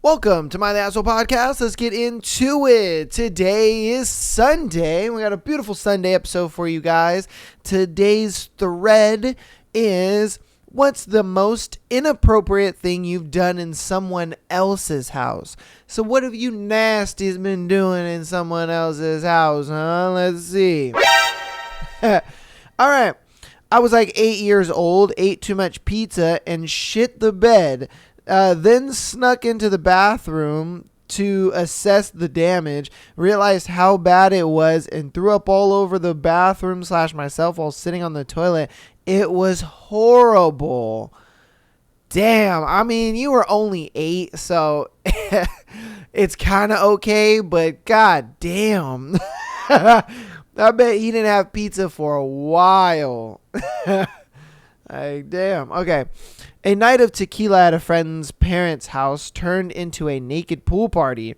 Welcome to My Asshole Podcast. Let's get into it. Today is Sunday. We got a beautiful Sunday episode for you guys. Today's thread is, what's the most inappropriate thing you've done in someone else's house? So what have you nasties been doing in someone else's house, huh? Let's see. All right. I was like 8 years old, ate too much pizza, and shit the bed. Then snuck into the bathroom to assess the damage, realized how bad it was, and threw up all over the bathroom / myself while sitting on the toilet. It was horrible. Damn. I mean, you were only 8, so it's kind of okay, but god damn. I bet he didn't have pizza for a while. Like, damn. Okay. A night of tequila at a friend's parents' house turned into a naked pool party.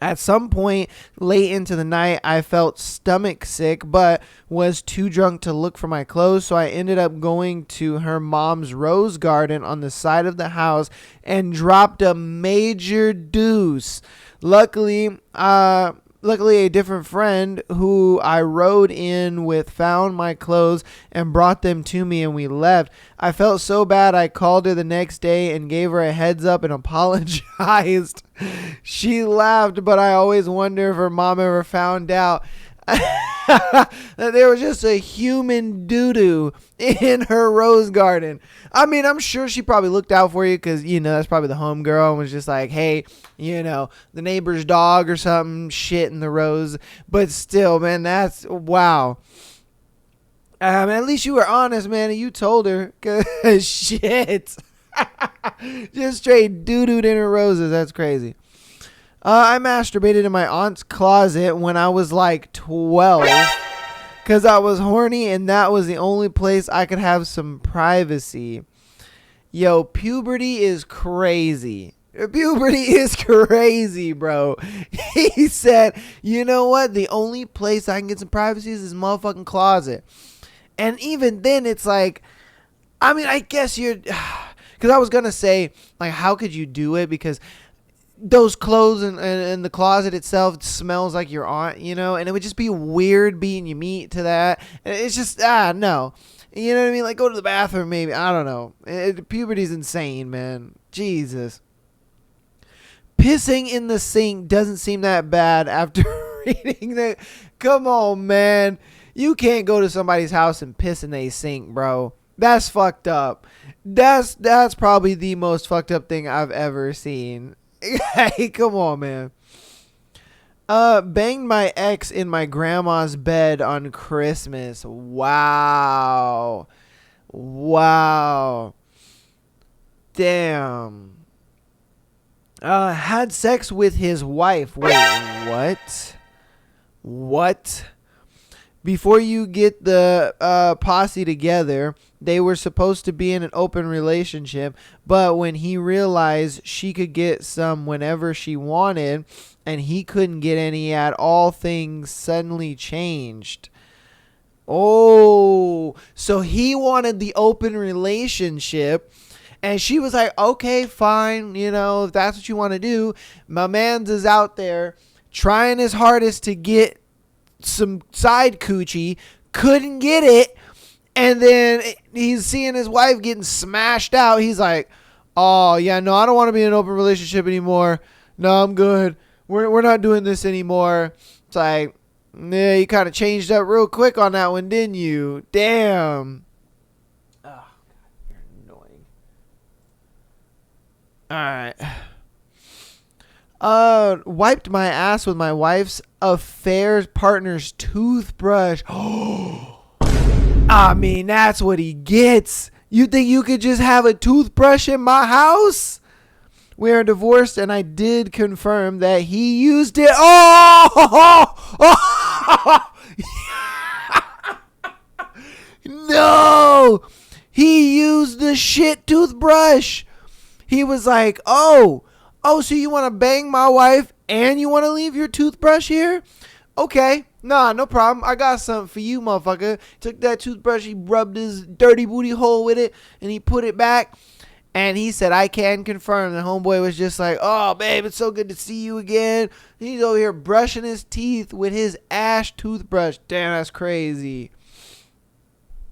At some point late into the night, I felt stomach sick, but was too drunk to look for my clothes, so I ended up going to her mom's rose garden on the side of the house and dropped a major deuce. Luckily, a different friend who I rode in with found my clothes and brought them to me, and we left. I felt so bad I called her the next day and gave her a heads up and apologized. She laughed, but I always wonder if her mom ever found out that there was just a human doo-doo in her rose garden. I mean, I'm sure she probably looked out for you because, that's probably the home girl and was just like, hey, the neighbor's dog or something shit in the rose. But still, man, that's wow. At least you were honest, man, and you told her. Cause shit. Just straight doo-dooed in her roses. That's crazy. I masturbated in my aunt's closet when I was like 12 because I was horny and that was the only place I could have some privacy. Yo, puberty is crazy. Puberty is crazy, bro. He said, you know what? The only place I can get some privacy is this motherfucking closet. And even then, it's like, I mean, I guess you're... Because I was going to say, like, how could you do it? Because those clothes and the closet itself smells like your aunt, and it would just be weird being you meet to that. And it's just, no. You know what I mean? Like, go to the bathroom maybe. I don't know. Puberty's insane, man. Jesus. Pissing in the sink doesn't seem that bad after reading that. Come on, man. You can't go to somebody's house and piss in their sink, bro. That's fucked up. That's probably the most fucked up thing I've ever seen. Hey, come on, man. Banged my ex in my grandma's bed on Christmas. Wow. Damn. Had sex with his wife. Wait, what? Before you get the posse together, they were supposed to be in an open relationship, but when he realized she could get some whenever she wanted and he couldn't get any at all, things suddenly changed. Oh, so he wanted the open relationship and she was like, okay, fine, if that's what you want to do. My man's is out there trying his hardest to get some side coochie, couldn't get it, and then he's seeing his wife getting smashed out. He's like, oh yeah, no, I don't want to be in an open relationship anymore. No, I'm good. We're not doing this anymore. It's like, yeah, you kind of changed up real quick on that one, didn't you? Damn. Oh god, you're annoying. Alright. Wiped my ass with my wife's affair partner's toothbrush. I mean, that's what he gets. You think you could just have a toothbrush in my house? We are divorced, and I did confirm that he used it. No! He used the shit toothbrush. He was like, oh, so you want to bang my wife and you want to leave your toothbrush here? Okay. Nah, no problem. I got something for you, motherfucker. Took that toothbrush, he rubbed his dirty booty hole with it, and he put it back. And he said, I can confirm. The homeboy was just like, oh, babe, it's so good to see you again. He's over here brushing his teeth with his ash toothbrush. Damn, that's crazy.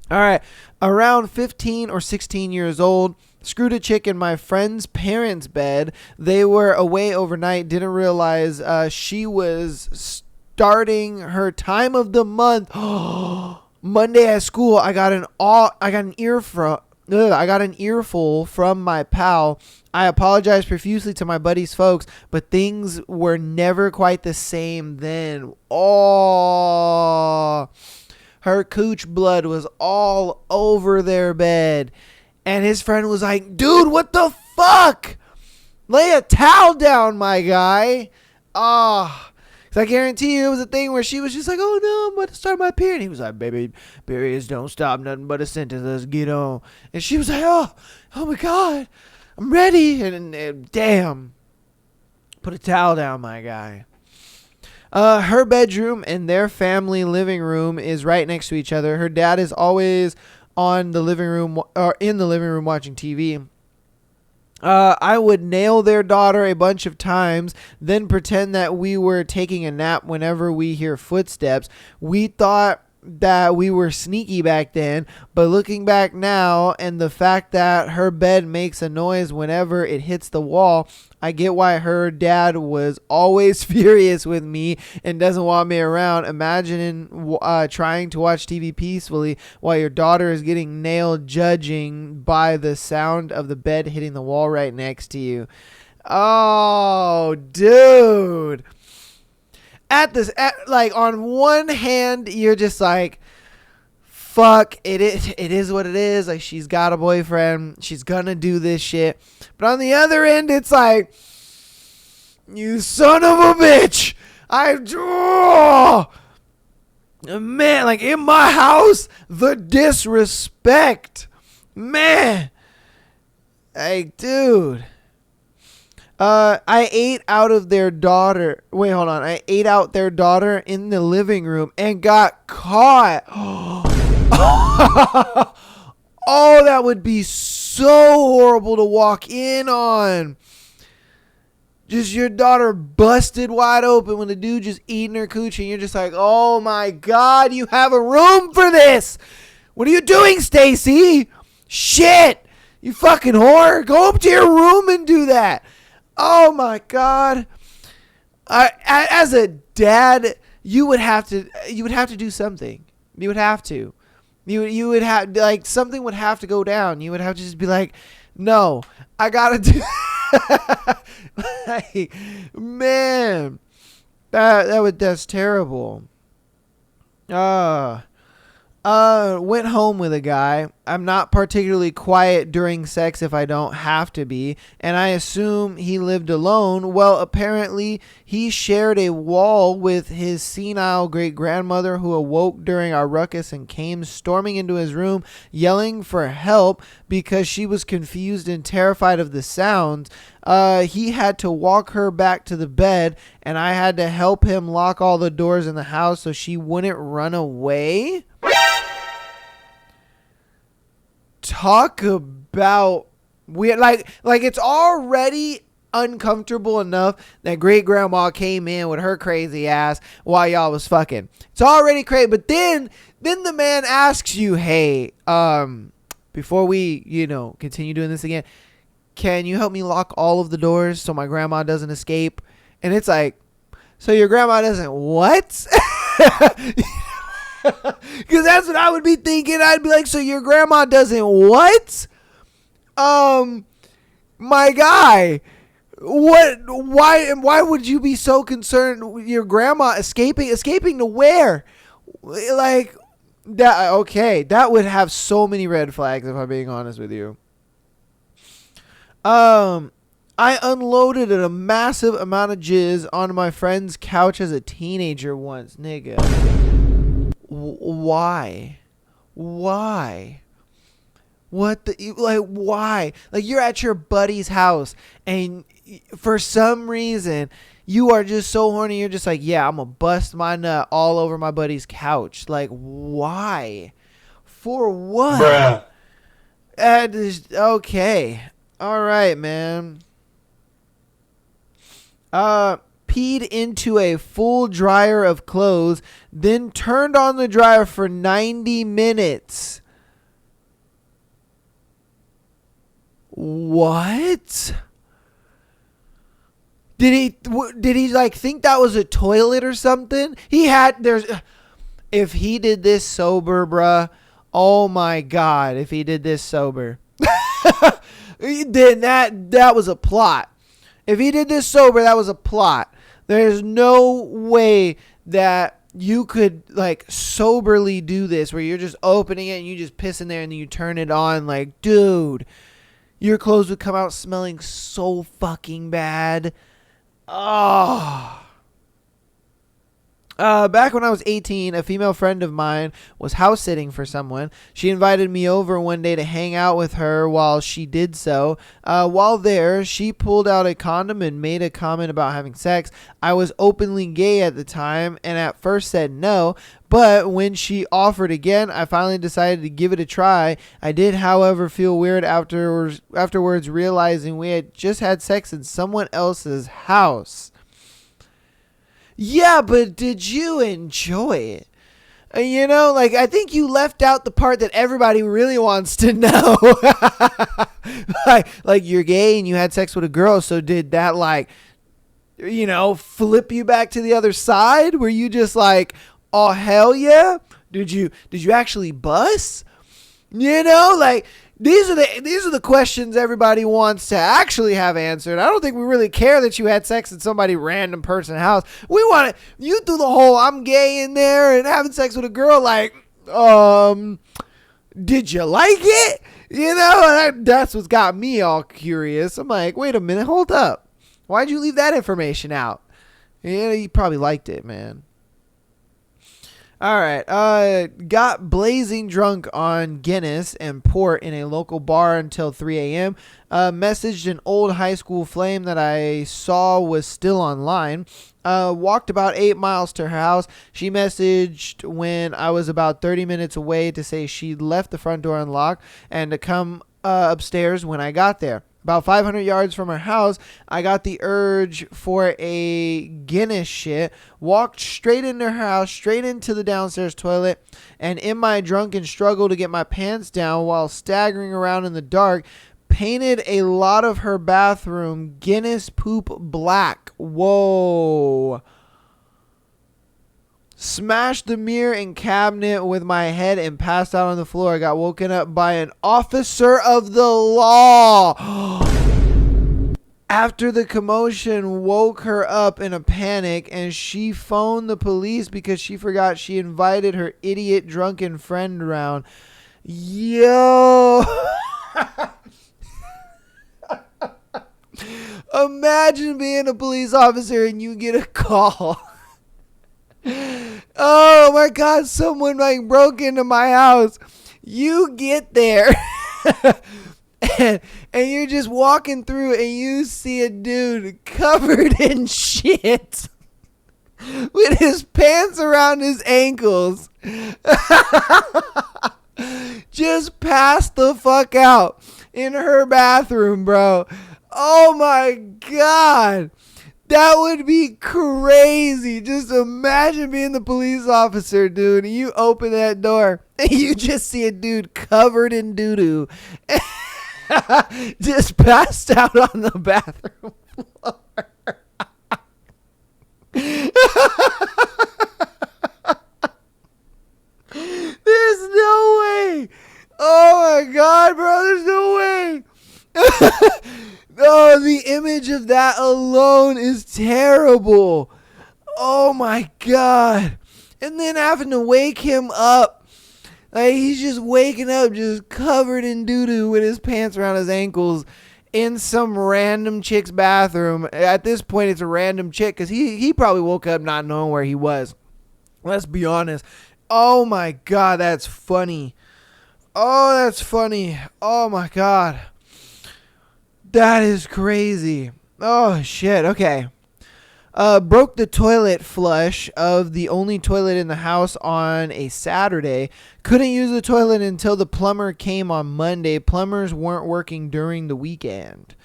All right. Around 15 or 16 years old, screwed a chick in my friend's parents' bed. They were away overnight. Didn't realize she was starting her time of the month. Monday at school, I got an earful from my pal. I apologized profusely to my buddy's folks, but things were never quite the same then. Oh, her cooch blood was all over their bed. And his friend was like, dude, what the fuck? Lay a towel down, my guy. I guarantee you it was a thing where she was just like, oh no, I'm about to start my period. And he was like, baby, periods don't stop, nothing but a sentence, let's get on. And she was like, oh my God, I'm ready. And damn, put a towel down, my guy. Her bedroom and their family living room is right next to each other. Her dad is always on the living room or in the living room watching TV. I would nail their daughter a bunch of times, then pretend that we were taking a nap whenever we hear footsteps. We thought that we were sneaky back then, but looking back now and the fact that her bed makes a noise whenever it hits the wall, I get why her dad was always furious with me and doesn't want me around. Imagining trying to watch TV peacefully while your daughter is getting nailed, judging by the sound of the bed hitting the wall right next to you. Oh, dude. Like on one hand, you're just like, fuck, it is what it is. Like, she's got a boyfriend, she's gonna do this shit. But on the other end, it's like, you son of a bitch. Man, like in my house, the disrespect, man. Like, dude. I ate out their daughter in the living room and got caught. Oh, that would be so horrible to walk in on. Just your daughter busted wide open when the dude just eating her coochie, and you're just like, oh my God, you have a room for this. What are you doing, Stacy? Shit, you fucking whore. Go up to your room and do that. Oh my God. As a dad, you would have to do something. You would have to. You would have, like, something would have to go down. You would have to just be like, no, I gotta do. Like, man, that's terrible. Went home with a guy. I'm not particularly quiet during sex if I don't have to be, and I assume he lived alone. Well, apparently he shared a wall with his senile great-grandmother, who awoke during our ruckus and came storming into his room yelling for help because she was confused and terrified of the sounds. He had to walk her back to the bed, and I had to help him lock all the doors in the house so she wouldn't run away. Talk about weird. Like it's already uncomfortable enough that great grandma came in with her crazy ass while y'all was fucking. It's already crazy, but then the man asks you, hey, before we continue doing this again, can you help me lock all of the doors so my grandma doesn't escape? And it's like, so your grandma doesn't what? Because that's what I would be thinking. I'd be like, so your grandma doesn't what? My guy, what? Why would you be so concerned with your grandma escaping to where? Like that? Okay, that would have so many red flags if I'm being honest with you. I unloaded a massive amount of jizz on my friend's couch as a teenager once, nigga. Why? What the, like, why? Like, you're at your buddy's house and for some reason you are just so horny, you're just like, yeah, I'm gonna bust my nut all over my buddy's couch. Like, why? For what? Bruh. Okay. All right, man. Peed into a full dryer of clothes, then turned on the dryer for 90 minutes. What? Did he like think that was a toilet or something? If he did this sober, bruh. Oh my God, if he did this sober. Then that was a plot. If he did this sober, that was a plot. There's no way that you could like soberly do this where you're just opening it and you just piss in there and then you turn it on. Like, dude, your clothes would come out smelling so fucking bad. Oh. Back when I was 18, a female friend of mine was house sitting for someone. She invited me over one day to hang out with her while she did so. While there, she pulled out a condom and made a comment about having sex. I was openly gay at the time and at first said no, but when she offered again, I finally decided to give it a try. I did, however, feel weird afterwards realizing we had just had sex in someone else's house. Yeah, but did you enjoy it? I think you left out the part that everybody really wants to know. like you're gay and you had sex with a girl, so did that flip you back to the other side? Were you just like, oh hell yeah? Did you actually bust? These are the questions everybody wants to actually have answered. I don't think we really care that you had sex in somebody random person's house. We want you threw the whole I'm gay in there and having sex with a girl. Like, did you like it? That's what's got me all curious. I'm like, wait a minute, hold up. Why'd you leave that information out? You probably liked it, man. All right. Got blazing drunk on Guinness and port in a local bar until 3 a.m. Messaged an old high school flame that I saw was still online. Walked about 8 miles to her house. She messaged when I was about 30 minutes away to say she left the front door unlocked and to come upstairs when I got there. About 500 yards from her house, I got the urge for a Guinness shit, walked straight into her house, straight into the downstairs toilet, and in my drunken struggle to get my pants down while staggering around in the dark, painted a lot of her bathroom Guinness poop black. Whoa. Smashed the mirror and cabinet with my head and passed out on the floor. I got woken up by an officer of the law. After the commotion woke her up in a panic and she phoned the police because she forgot she invited her idiot drunken friend around. Yo. Imagine being a police officer and you get a call. Oh my God, someone broke into my house. You get there and you're just walking through and you see a dude covered in shit with his pants around his ankles. Just passed the fuck out in her bathroom, bro. Oh my God. That would be crazy. Just imagine being the police officer, dude. And you open that door and you just see a dude covered in doo-doo. Just passed out on the bathroom floor. There's no way. Oh my God, bro. There's no way. Oh, the image of that alone is terrible. Oh my God. And then having to wake him up. Like, he's just waking up just covered in doo-doo with his pants around his ankles in some random chick's bathroom. At this point, it's a random chick because he probably woke up not knowing where he was. Let's be honest. Oh my God, that's funny. Oh, that's funny. Oh my God. That is crazy. Oh, shit. Okay. Broke the toilet flush of the only toilet in the house on a Saturday. Couldn't use the toilet until the plumber came on Monday. Plumbers weren't working during the weekend.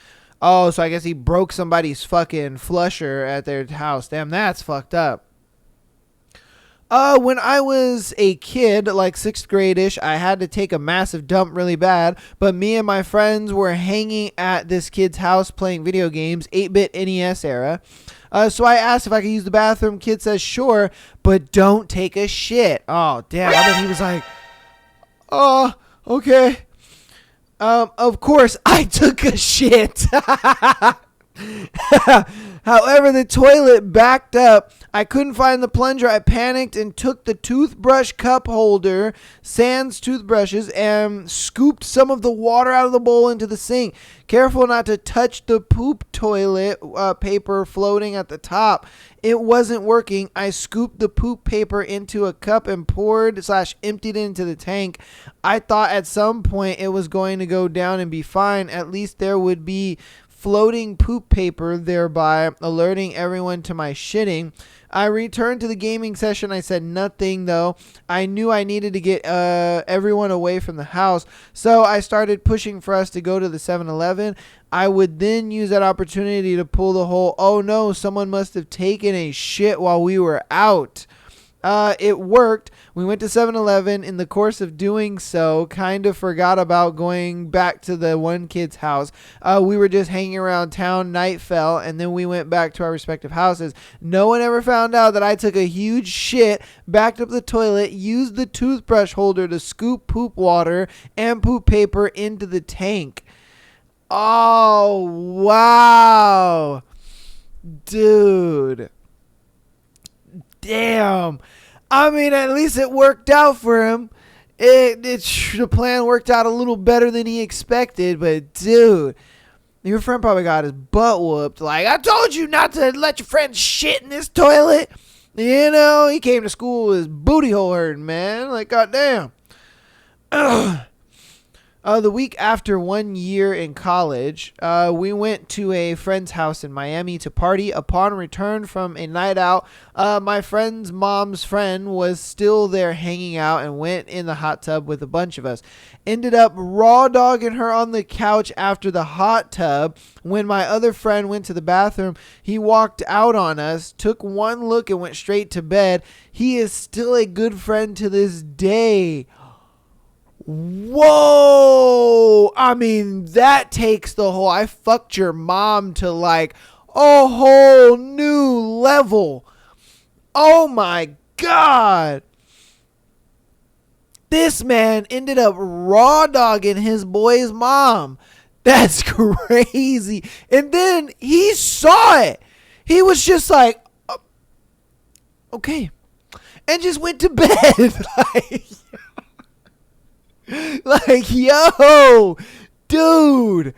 Oh, so I guess he broke somebody's fucking flusher at their house. Damn, that's fucked up. When I was a kid, like 6th grade-ish, I had to take a massive dump really bad, but me and my friends were hanging at this kid's house playing video games, 8-bit NES era. So I asked if I could use the bathroom. Kid says, sure, but don't take a shit. Oh, damn. I bet he was like, oh, okay. Of course, I took a shit. However, the toilet backed up. I couldn't find the plunger. I panicked and took the toothbrush cup holder, sans toothbrushes, and scooped some of the water out of the bowl into the sink. Careful not to touch the poop toilet paper floating at the top. It wasn't working. I scooped the poop paper into a cup and poured/emptied it into the tank. I thought at some point it was going to go down and be fine. At least there would be floating poop paper, thereby alerting everyone to my shitting. I returned to the gaming session. I said nothing, though. I knew I needed to get everyone away from the house, so I started pushing for us to go to the 7-Eleven. I would then use that opportunity to pull the whole, oh no, someone must have taken a shit while we were out. It worked. We went to 7-Eleven. In the course of doing so, kind of forgot about going back to the one kid's house. We were just hanging around town. Night fell, and then we went back to our respective houses. No one ever found out that I took a huge shit, backed up the toilet, used the toothbrush holder to scoop poop water and poop paper into the tank. Oh, wow. Dude. Damn. I mean, at least it worked out for him. The plan worked out a little better than he expected, but dude, your friend probably got his butt whooped. Like, I told you not to let your friend shit in this toilet. You know, he came to school with his booty hole hurting, man. Like, goddamn. The week after 1 year in college, we went to a friend's house in Miami to party. Upon return from a night out, my friend's mom's friend was still there hanging out and went in the hot tub with a bunch of us. Ended up raw dogging her on the couch after the hot tub. When my other friend went to the bathroom, he walked out on us, took one look and went straight to bed. He is still a good friend to this day. Whoa! I mean, that takes the whole I fucked your mom to like a whole new level. Oh my God. This man ended up raw dogging his boy's mom. That's crazy. And then he saw it. He was just like, oh, okay. And just went to bed. Like, yo, dude,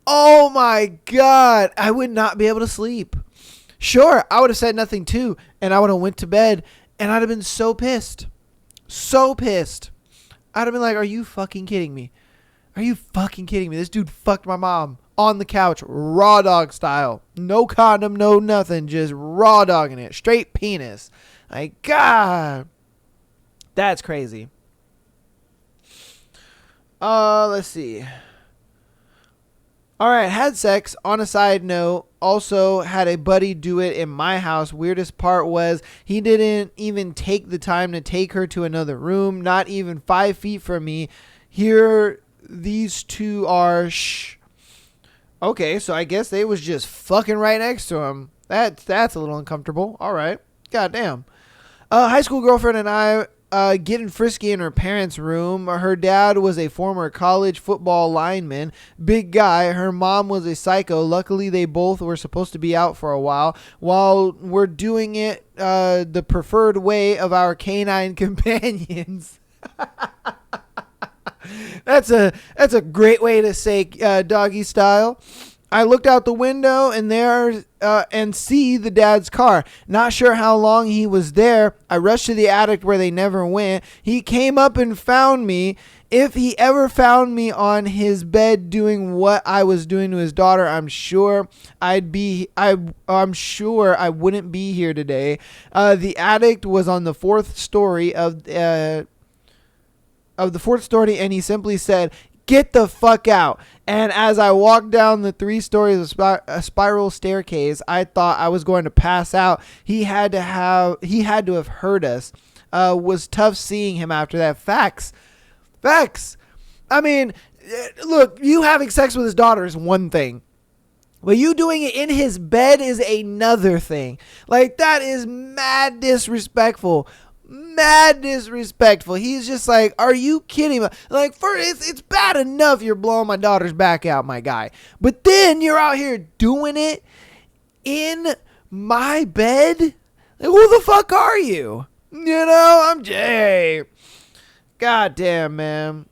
oh my God, I would not be able to sleep. Sure, I would have said nothing too, and I would have went to bed, and I'd have been so pissed. So pissed. I'd have been like, are you fucking kidding me? Are you fucking kidding me? This dude fucked my mom on the couch, raw dog style. No condom, no nothing, just raw dogging it. Straight penis. Like, God, that's crazy. Let's see. All right, had sex. On a side note, also had a buddy do it in my house. Weirdest part was he didn't even take the time to take her to another room, not even 5 feet from me. Here, these two are Okay, so I guess they was just fucking right next to him. That's a little uncomfortable. All right. Goddamn. High school girlfriend and I getting frisky in her parents' room. Her dad was a former college football lineman. Big guy. Her mom was a psycho. Luckily, they both were supposed to be out for a while. While we're doing it the preferred way of our canine companions. That's a great way to say doggy style. I looked out the window and see the dad's car. Not sure how long he was there. I rushed to the attic where they never went. He came up and found me If he ever found me on his bed doing what I was doing to his daughter, I'm sure I'm sure I wouldn't be here today. The addict was on the fourth story of the fourth story, and he simply said, "Get the fuck out." And as I walked down the 3 stories of a spiral staircase, I thought I was going to pass out. He had to have heard us. Was tough seeing him after that. Facts. I mean, look, you having sex with his daughter is one thing, but you doing it in his bed is another thing. Like, that is mad disrespectful. He's just like, are you kidding me? Like, it's bad enough you're blowing my daughter's back out, my guy, but then you're out here doing it in my bed. Like, who the fuck are you? You know, I'm Jay. Goddamn, man.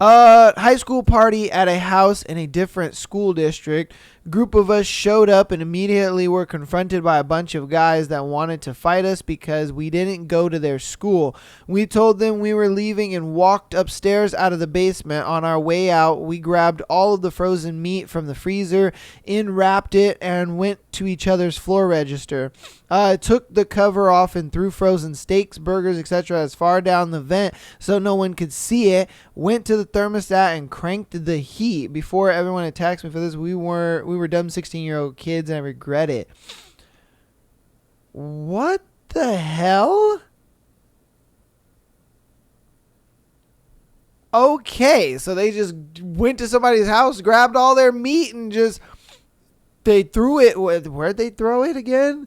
High school party at a house in a different school district. Group of us showed up and immediately were confronted by a bunch of guys that wanted to fight us because we didn't go to their school. We told them we were leaving and walked upstairs out of the basement. On our way out, we grabbed all of the frozen meat from the freezer, wrapped it, and went to each other's floor register. Took the cover off and threw frozen steaks, burgers, etc. as far down the vent so no one could see it. Went to the thermostat and cranked the heat. Before everyone attacks me for this, we were dumb 16-year-old kids, and I regret it. What the hell? Okay, so they just went to somebody's house, grabbed all their meat, and they threw it. Where'd they throw it again?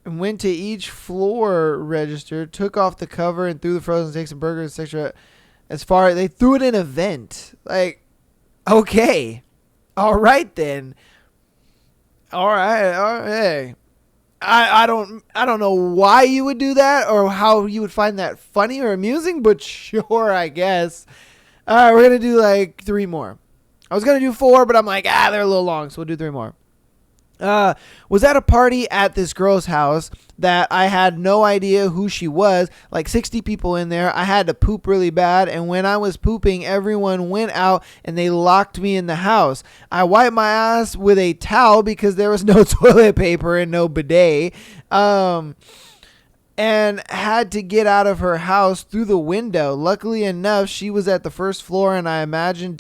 And went to each floor register, took off the cover, and threw the frozen steaks and burgers, etc. They threw it in a vent. Like, okay. All right then. All right. I don't know why you would do that or how you would find that funny or amusing, but sure, I guess. All right, we're going to do like 3 more. I was going to do 4, but I'm like, they're a little long, so we'll do 3 more. Was at a party at this girl's house that I had no idea who she was. Like 60 people in there. I had to poop really bad, and when I was pooping, everyone went out and they locked me in the house. I wiped my ass with a towel because there was no toilet paper and no bidet. And had to get out of her house through the window. Luckily enough, she was at the first floor, and I managed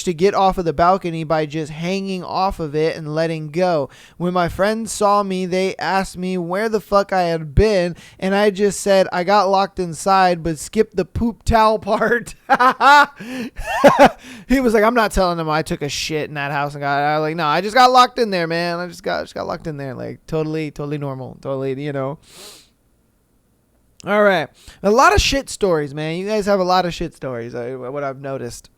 to get off of the balcony by just hanging off of it and letting go. When my friends saw me, they asked me where the fuck I had been, and I just said I got locked inside but skipped the poop towel part. He was like, I'm not telling them I took a shit in that house and got out. Like, no, I just got locked in there, man. I just got locked in there. Like, totally normal. Totally, you know. All right. A lot of shit stories, man. You guys have a lot of shit stories, what I've noticed.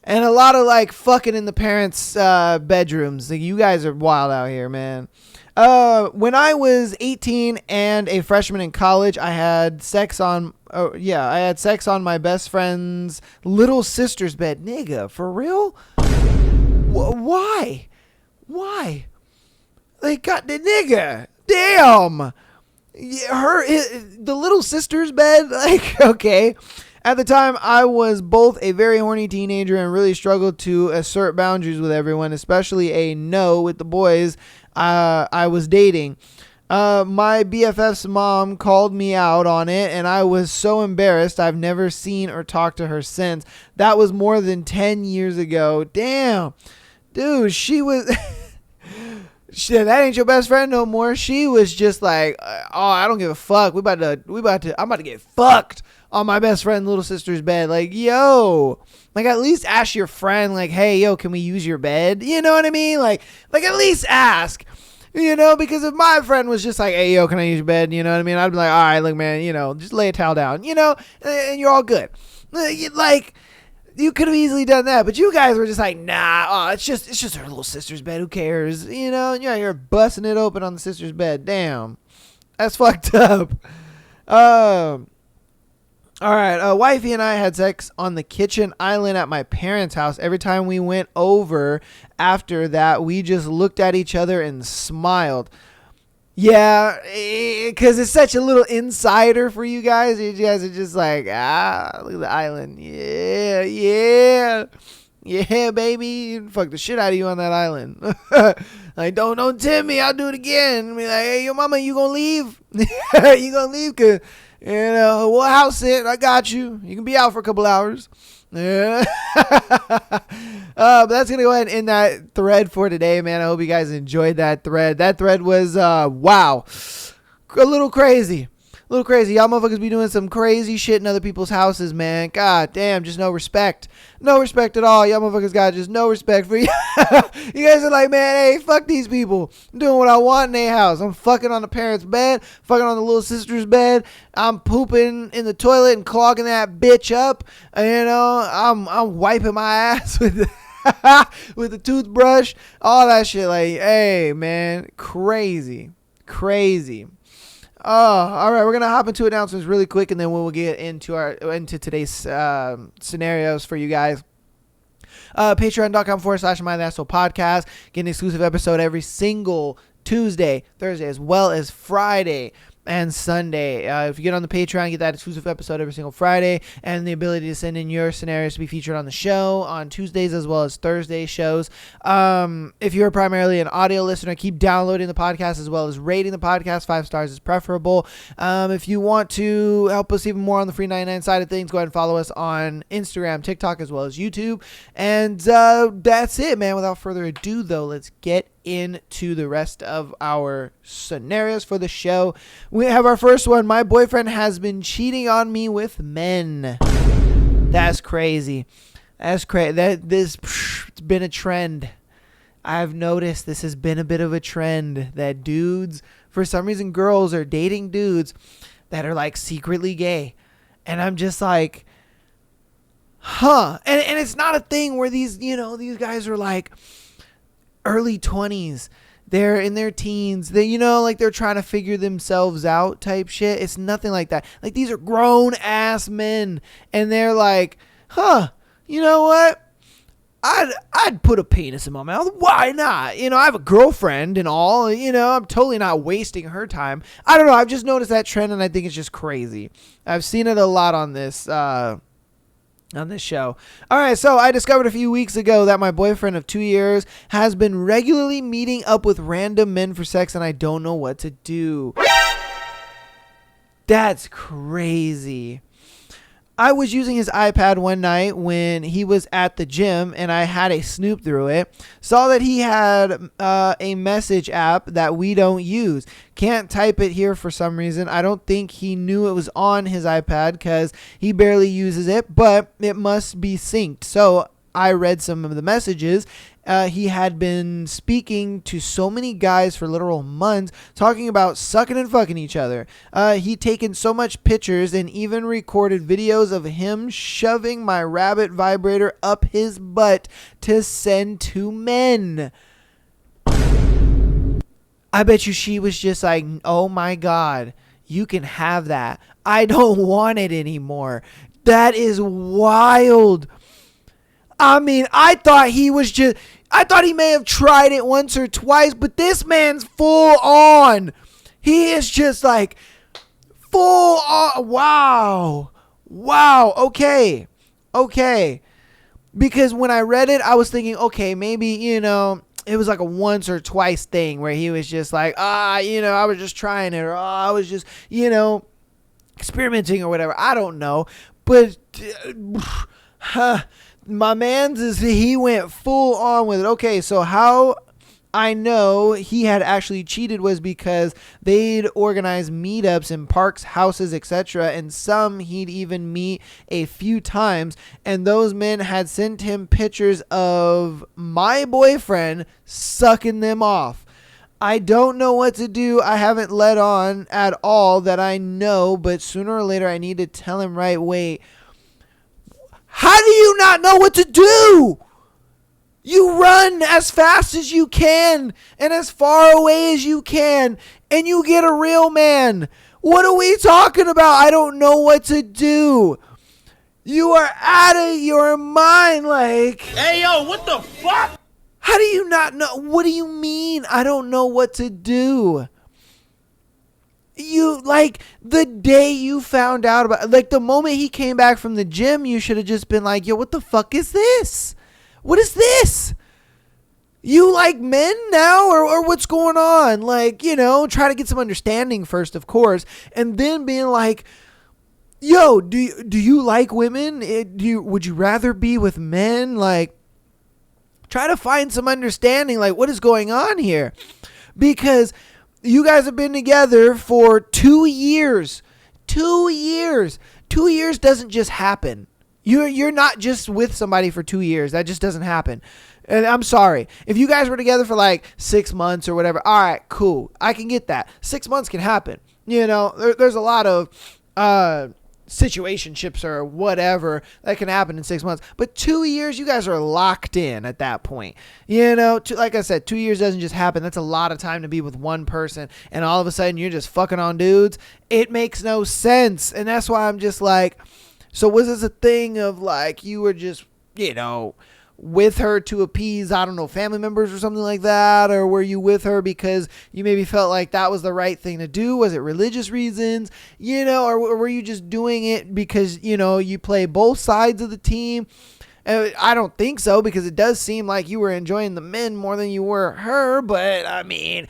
And a lot of like fucking in the parents' bedrooms. Like, you guys are wild out here, man. When I was 18 and a freshman in college, I had sex on my best friend's little sister's bed. Nigga, for real? Why? Like, God, the nigga. Damn. The little sister's bed. Like, okay. At the time, I was both a very horny teenager and really struggled to assert boundaries with everyone, especially a no with the boys I was dating. My BFF's mom called me out on it, and I was so embarrassed. I've never seen or talked to her since. That was more than 10 years ago. Damn. Dude, she was... Shit, that ain't your best friend no more. She was just like, I don't give a fuck. I'm about to get fucked on my best friend's little sister's bed. Like, yo, like, at least ask your friend, like, hey, yo, can we use your bed? You know what I mean? Like at least ask, you know, because if my friend was just like, hey, yo, can I use your bed? You know what I mean? I'd be like, all right, look, man, you know, just lay a towel down, you know, and you're all good. Like, you could have easily done that, but you guys were just like, nah, it's just her little sister's bed. Who cares? You know, and you're out here busting it open on the sister's bed. Damn. That's fucked up. All right, wifey and I had sex on the kitchen island at my parents' house. Every time we went over after that, we just looked at each other and smiled. Yeah, because it's such a little insider for you guys. You guys are just like, look at the island. Yeah, baby. Fuck the shit out of you on that island. Like, don't tempt me. I'll do it again. Be like, hey, yo, mama, you gonna leave? You gonna leave? Cause we'll house it. I got you. You can be out for a couple hours. Yeah. But that's gonna go ahead and end that thread for today, man. I hope you guys enjoyed that thread. That thread was wow, a little crazy. Y'all motherfuckers be doing some crazy shit in other people's houses, man. God damn, just no respect at all. Y'all motherfuckers got just no respect for you. You guys are like, man, hey, fuck these people. I'm doing what I want in their house. I'm fucking on the parents' bed, fucking on the little sister's bed. I'm pooping in the toilet and clogging that bitch up. I'm wiping my ass with with the toothbrush, all that shit. Like, hey, man, crazy. Oh, all right. We're gonna hop into announcements really quick, and then we'll get into today's scenarios for you guys. Patreon.com/MyNationalPodcast. Get an exclusive episode every single Tuesday, Thursday, as well as Friday and Sunday. If you get on the Patreon, you get that exclusive episode every single Friday, and the ability to send in your scenarios to be featured on the show on Tuesdays as well as Thursday shows. If you're primarily an audio listener, keep downloading the podcast as well as rating the podcast. 5 stars is preferable. If you want to help us even more on the free 99 side of things, go ahead and follow us on Instagram, TikTok, as well as YouTube. And that's it, man. Without further ado, though, let's get into the rest of our scenarios for the show. We have our first one. My boyfriend has been cheating on me with men. That's crazy. It's been a trend. I've noticed this has been a bit of a trend that dudes, for some reason, girls are dating dudes that are like secretly gay. And I'm just like, huh. And it's not a thing where these guys are like early 20s. They're in their teens. They're trying to figure themselves out type shit. It's nothing like that. Like, these are grown ass men, and they're like, huh, you know what? I'd put a penis in my mouth. Why not? I have a girlfriend and all. I'm totally not wasting her time. I don't know. I've just noticed that trend, and I think it's just crazy. I've seen it a lot on this show. All right, so I discovered a few weeks ago that my boyfriend of 2 years has been regularly meeting up with random men for sex, and I don't know what to do. That's crazy. I was using his iPad one night when he was at the gym, and I had a snoop through it. Saw that he had a message app that we don't use. Can't type it here for some reason. I don't think he knew it was on his iPad because he barely uses it, but it must be synced. So I read some of the messages. He had been speaking to so many guys for literal months, talking about sucking and fucking each other. He'd taken so much pictures and even recorded videos of him shoving my rabbit vibrator up his butt to send to men. I bet you she was just like, oh my God, you can have that. I don't want it anymore. That is wild. I mean, I thought he may have tried it once or twice, but this man's full on. He is just like full on. Wow. Okay. Because when I read it, I was thinking, okay, maybe, it was like a once or twice thing where he was just like, I was just trying it, or I was just, experimenting or whatever. I don't know. But, my man's he went full on with it. Okay, so how I know he had actually cheated was because they'd organize meetups in parks, houses, etc. And some he'd even meet a few times. And those men had sent him pictures of my boyfriend sucking them off. I don't know what to do. I haven't let on at all that I know, but sooner or later I need to tell him right away. How do you not know what to do? You run as fast as you can and as far away as you can, and you get a real man. What are we talking about? I don't know what to do. You are out of your mind, like. Hey, yo, what the fuck? How do you not know? What do you mean? I don't know what to do. You, like, the day you found out about, like, the moment he came back from the gym, you should have just been like, yo, what the fuck is this? What is this? You like men now, or what's going on? Like, try to get some understanding first, of course, and then being like, yo, do you like women? Would you rather be with men? Like, try to find some understanding, like, what is going on here? Because you guys have been together for 2 years. 2 years. 2 years doesn't just happen. You're not just with somebody for 2 years. That just doesn't happen. And I'm sorry. If you guys were together for like 6 months or whatever, all right, cool. I can get that. 6 months can happen. There's a lot of situationships or whatever that can happen in 6 months. But 2 years, you guys are locked in at that point. Like I said, 2 years doesn't just happen. That's a lot of time to be with one person. And all of a sudden, you're just fucking on dudes. It makes no sense. And that's why I'm just like, so was this a thing of like you were just, with her to appease, I don't know, family members or something like that? Or were you with her because you maybe felt like that was the right thing to do? Was it religious reasons, or were you just doing it because, you play both sides of the team? I don't think so, because it does seem like you were enjoying the men more than you were her. But I mean,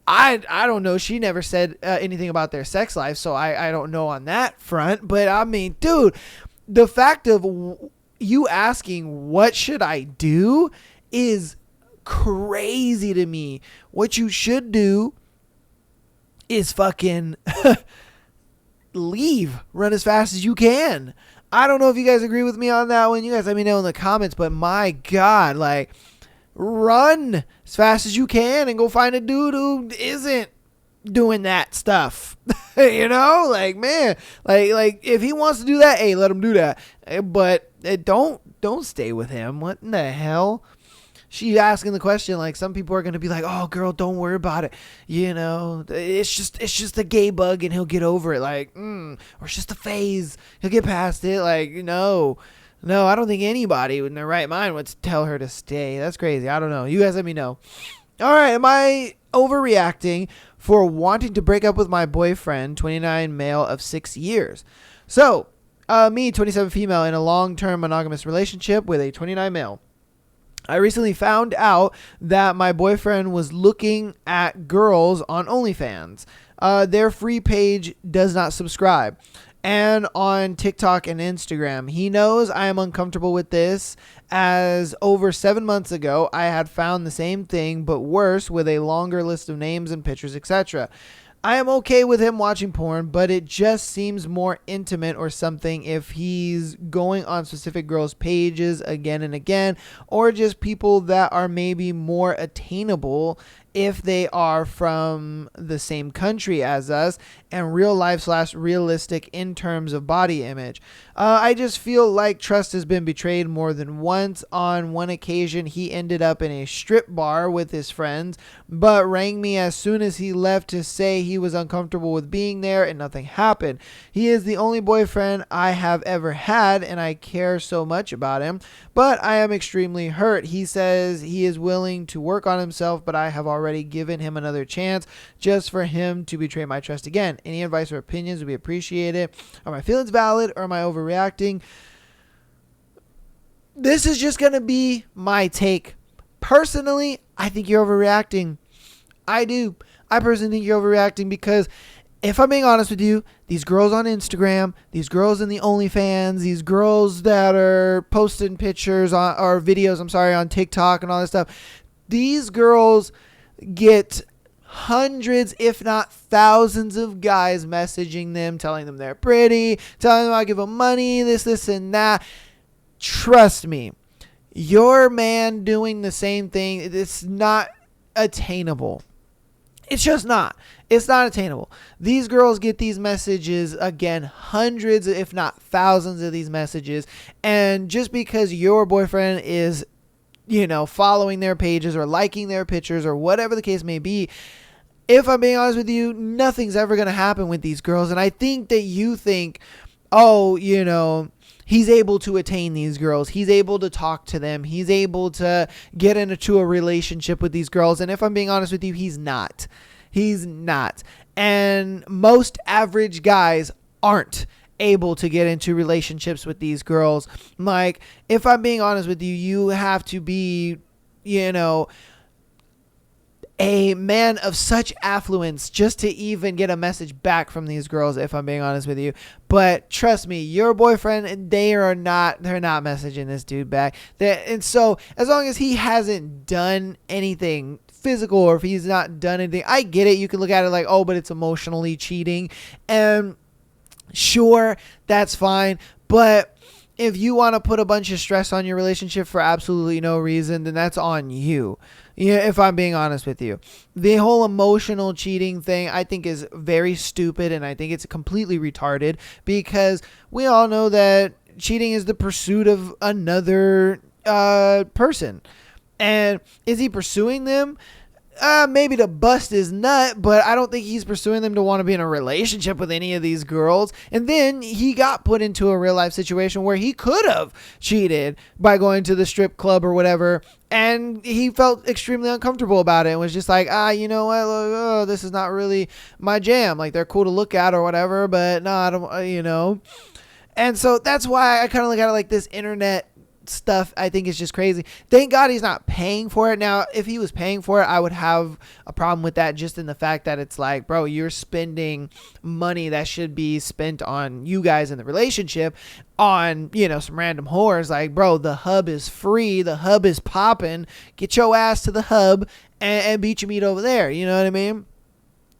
I don't know. She never said anything about their sex life, so I don't know on that front. But I mean, dude, the fact of you asking what should I do is crazy to me. What you should do is fucking leave. Run as fast as you can. I don't know if you guys agree with me on that one. You guys let me know in the comments. But my God, like, run as fast as you can and go find a dude who isn't doing that stuff. Like, man, like if he wants to do that, hey, let him do that. But don't stay with him. What in the hell? She's asking the question, like, some people are going to be like, oh, girl, don't worry about it. It's just a gay bug and he'll get over it. Like, or it's just a phase. He'll get past it. Like, no, I don't think anybody in their right mind would tell her to stay. That's crazy. I don't know. You guys let me know. All right. Am I overreacting for wanting to break up with my boyfriend, 29 male of 6 years? So, me, 27 female, in a long-term monogamous relationship with a 29 male. I recently found out that my boyfriend was looking at girls on OnlyFans. Their free page does not subscribe. And on TikTok and Instagram. He knows I am uncomfortable with this, as over 7 months ago, I had found the same thing, but worse, with a longer list of names and pictures, etc. I am okay with him watching porn, but it just seems more intimate or something if he's going on specific girls' pages again and again, or just people that are maybe more attainable if they are from the same country as us and real life / realistic in terms of body image. I just feel like trust has been betrayed more than once. On one occasion, he ended up in a strip bar with his friends, but rang me as soon as he left to say he was uncomfortable with being there and nothing happened. He is the only boyfriend I have ever had and I care so much about him, but I am extremely hurt. He says he is willing to work on himself, but I have already given him another chance just for him to betray my trust again. Any advice or opinions would be appreciated. Are my feelings valid or am I overreacting? This is just going to be my take. Personally, I think you're overreacting. I do. I personally think you're overreacting because if I'm being honest with you, these girls on Instagram, these girls in the OnlyFans, these girls that are posting pictures or videos, on TikTok and all this stuff, these girls get hundreds, if not thousands of guys messaging them, telling them they're pretty, telling them I'll give them money, this, and that. Trust me, your man doing the same thing, it's not attainable. It's just not. It's not attainable. These girls get these messages, again, hundreds, if not thousands of these messages. And just because your boyfriend is, following their pages or liking their pictures or whatever the case may be, if I'm being honest with you, nothing's ever going to happen with these girls. And I think that you think, oh, he's able to attain these girls. He's able to talk to them. He's able to get into a relationship with these girls. And if I'm being honest with you, he's not. He's not. And most average guys aren't able to get into relationships with these girls. Like, if I'm being honest with you, you have to be, a man of such affluence just to even get a message back from these girls, if I'm being honest with you. But trust me, your boyfriend, they're not messaging this dude back. And so as long as he hasn't done anything physical, or if he's not done anything, I get it. You can look at it like, oh, but it's emotionally cheating. And sure, that's fine. But if you want to put a bunch of stress on your relationship for absolutely no reason, then that's on you. Yeah, if I'm being honest with you. The whole emotional cheating thing, I think, is very stupid, and I think it's completely retarded, because we all know that cheating is the pursuit of another person. And is he pursuing them? Maybe to bust his nut, but I don't think he's pursuing them to want to be in a relationship with any of these girls. And then he got put into a real life situation where he could have cheated by going to the strip club or whatever, and he felt extremely uncomfortable about it and was just like, you know what, this is not really my jam. Like, they're cool to look at or whatever, but no, I don't, And so that's why I kind of look at it like this internet stuff, I think, is just crazy. Thank God he's not paying for it. Now, if he was paying for it, I would have a problem with that, just in the fact that it's like, bro, you're spending money that should be spent on you guys in the relationship on, some random whores. Like, bro, the hub is free. The hub is popping. Get your ass to the hub and beat your meat over there. You know what I mean?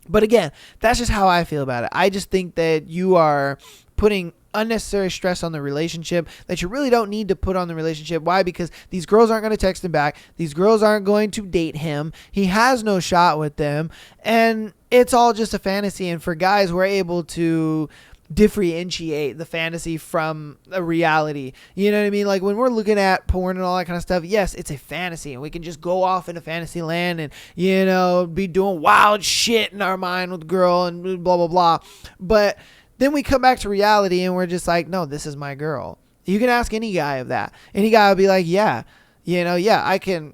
But again, that's just how I feel about it. I just think that you are putting unnecessary stress on the relationship that you really don't need to put on the relationship. Why? Because these girls aren't going to text him back. These girls aren't going to date him. He has no shot with them. And it's all just a fantasy. And for guys, we're able to differentiate the fantasy from a reality. You know what I mean? Like, when we're looking at porn and all that kind of stuff, yes, it's a fantasy, and we can just go off into fantasy land and, be doing wild shit in our mind with the girl and blah, blah, blah. But then we come back to reality and we're just like, no, this is my girl. You can ask any guy of that. Any guy will be like, yeah, I can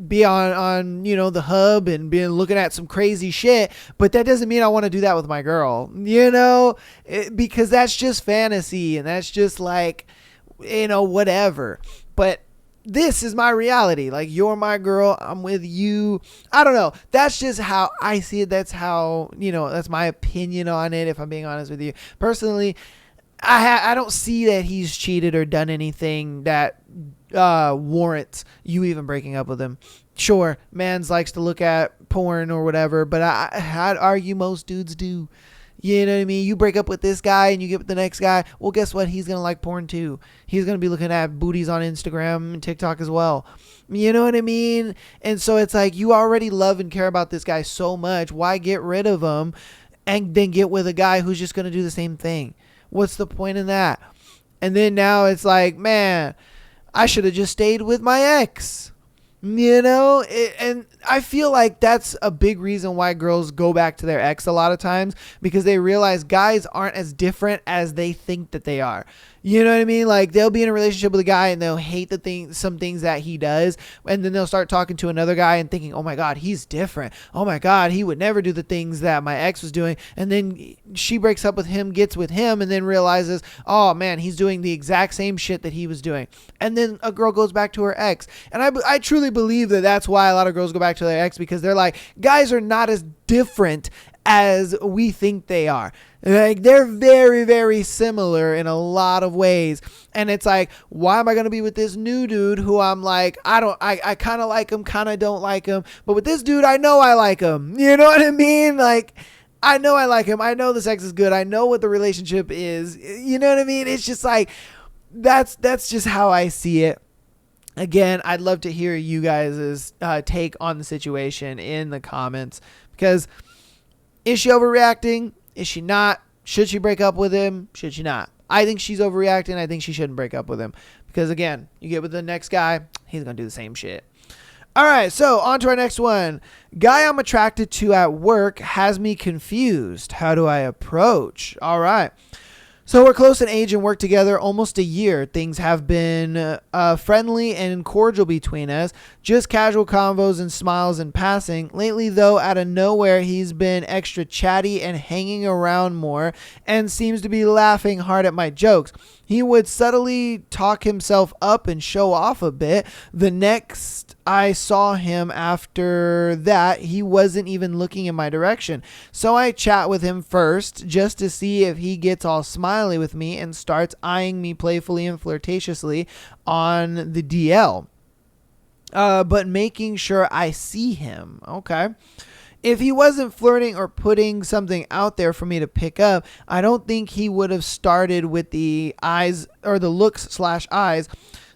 be on the hub and be looking at some crazy shit, but that doesn't mean I want to do that with my girl, because that's just fantasy, and that's just like, whatever. But this is my reality. Like, you're my girl, I'm with you. I don't know. That's just how I see it. That's how, that's my opinion on it, if I'm being honest with you. Personally, I don't see that he's cheated or done anything that warrants you even breaking up with him. Sure, mans likes to look at porn or whatever, but I'd argue most dudes do. You know what I mean? You break up with this guy and you get with the next guy. Well, guess what? He's going to like porn too. He's going to be looking at booties on Instagram and TikTok as well. You know what I mean? And so it's like, you already love and care about this guy so much. Why get rid of him and then get with a guy who's just going to do the same thing? What's the point in that? And then now it's like, man, I should have just stayed with my ex. And I feel like that's a big reason why girls go back to their ex a lot of times, because they realize guys aren't as different as they think that they are. You know what I mean? Like, they'll be in a relationship with a guy and they'll hate some things that he does. And then they'll start talking to another guy and thinking, oh my God, he's different. Oh my God, he would never do the things that my ex was doing. And then she breaks up with him, gets with him, and then realizes, oh man, he's doing the exact same shit that he was doing. And then a girl goes back to her ex. And I truly believe that that's why a lot of girls go back to their ex, because they're like, guys are not as different as we think they are. Like, they're very, very similar in a lot of ways. And it's like, why am I going to be with this new dude who I'm like, I kind of like him, kind of don't like him. But with this dude, I know I like him. You know what I mean? Like, I know I like him. I know the sex is good. I know what the relationship is. You know what I mean? It's just like, that's just how I see it. Again, I'd love to hear you guys' take on the situation in the comments, because is she overreacting? Is she not? Should she break up with him? Should she not? I think she's overreacting. I think she shouldn't break up with him, because again, you get with the next guy, he's going to do the same shit. All right, so on to our next one. Guy I'm attracted to at work has me confused. How do I approach? All right. So we're close in age and work together almost a year. Things have been friendly and cordial between us. Just casual convos and smiles in passing. Lately, though, out of nowhere, he's been extra chatty and hanging around more and seems to be laughing hard at my jokes. He would subtly talk himself up and show off a bit. The next I saw him after that, he wasn't even looking in my direction. So I chat with him first just to see if he gets all smiley with me and starts eyeing me playfully and flirtatiously on the DL. But making sure I see him. Okay. If he wasn't flirting or putting something out there for me to pick up, I don't think he would have started with the eyes or the looks/eyes.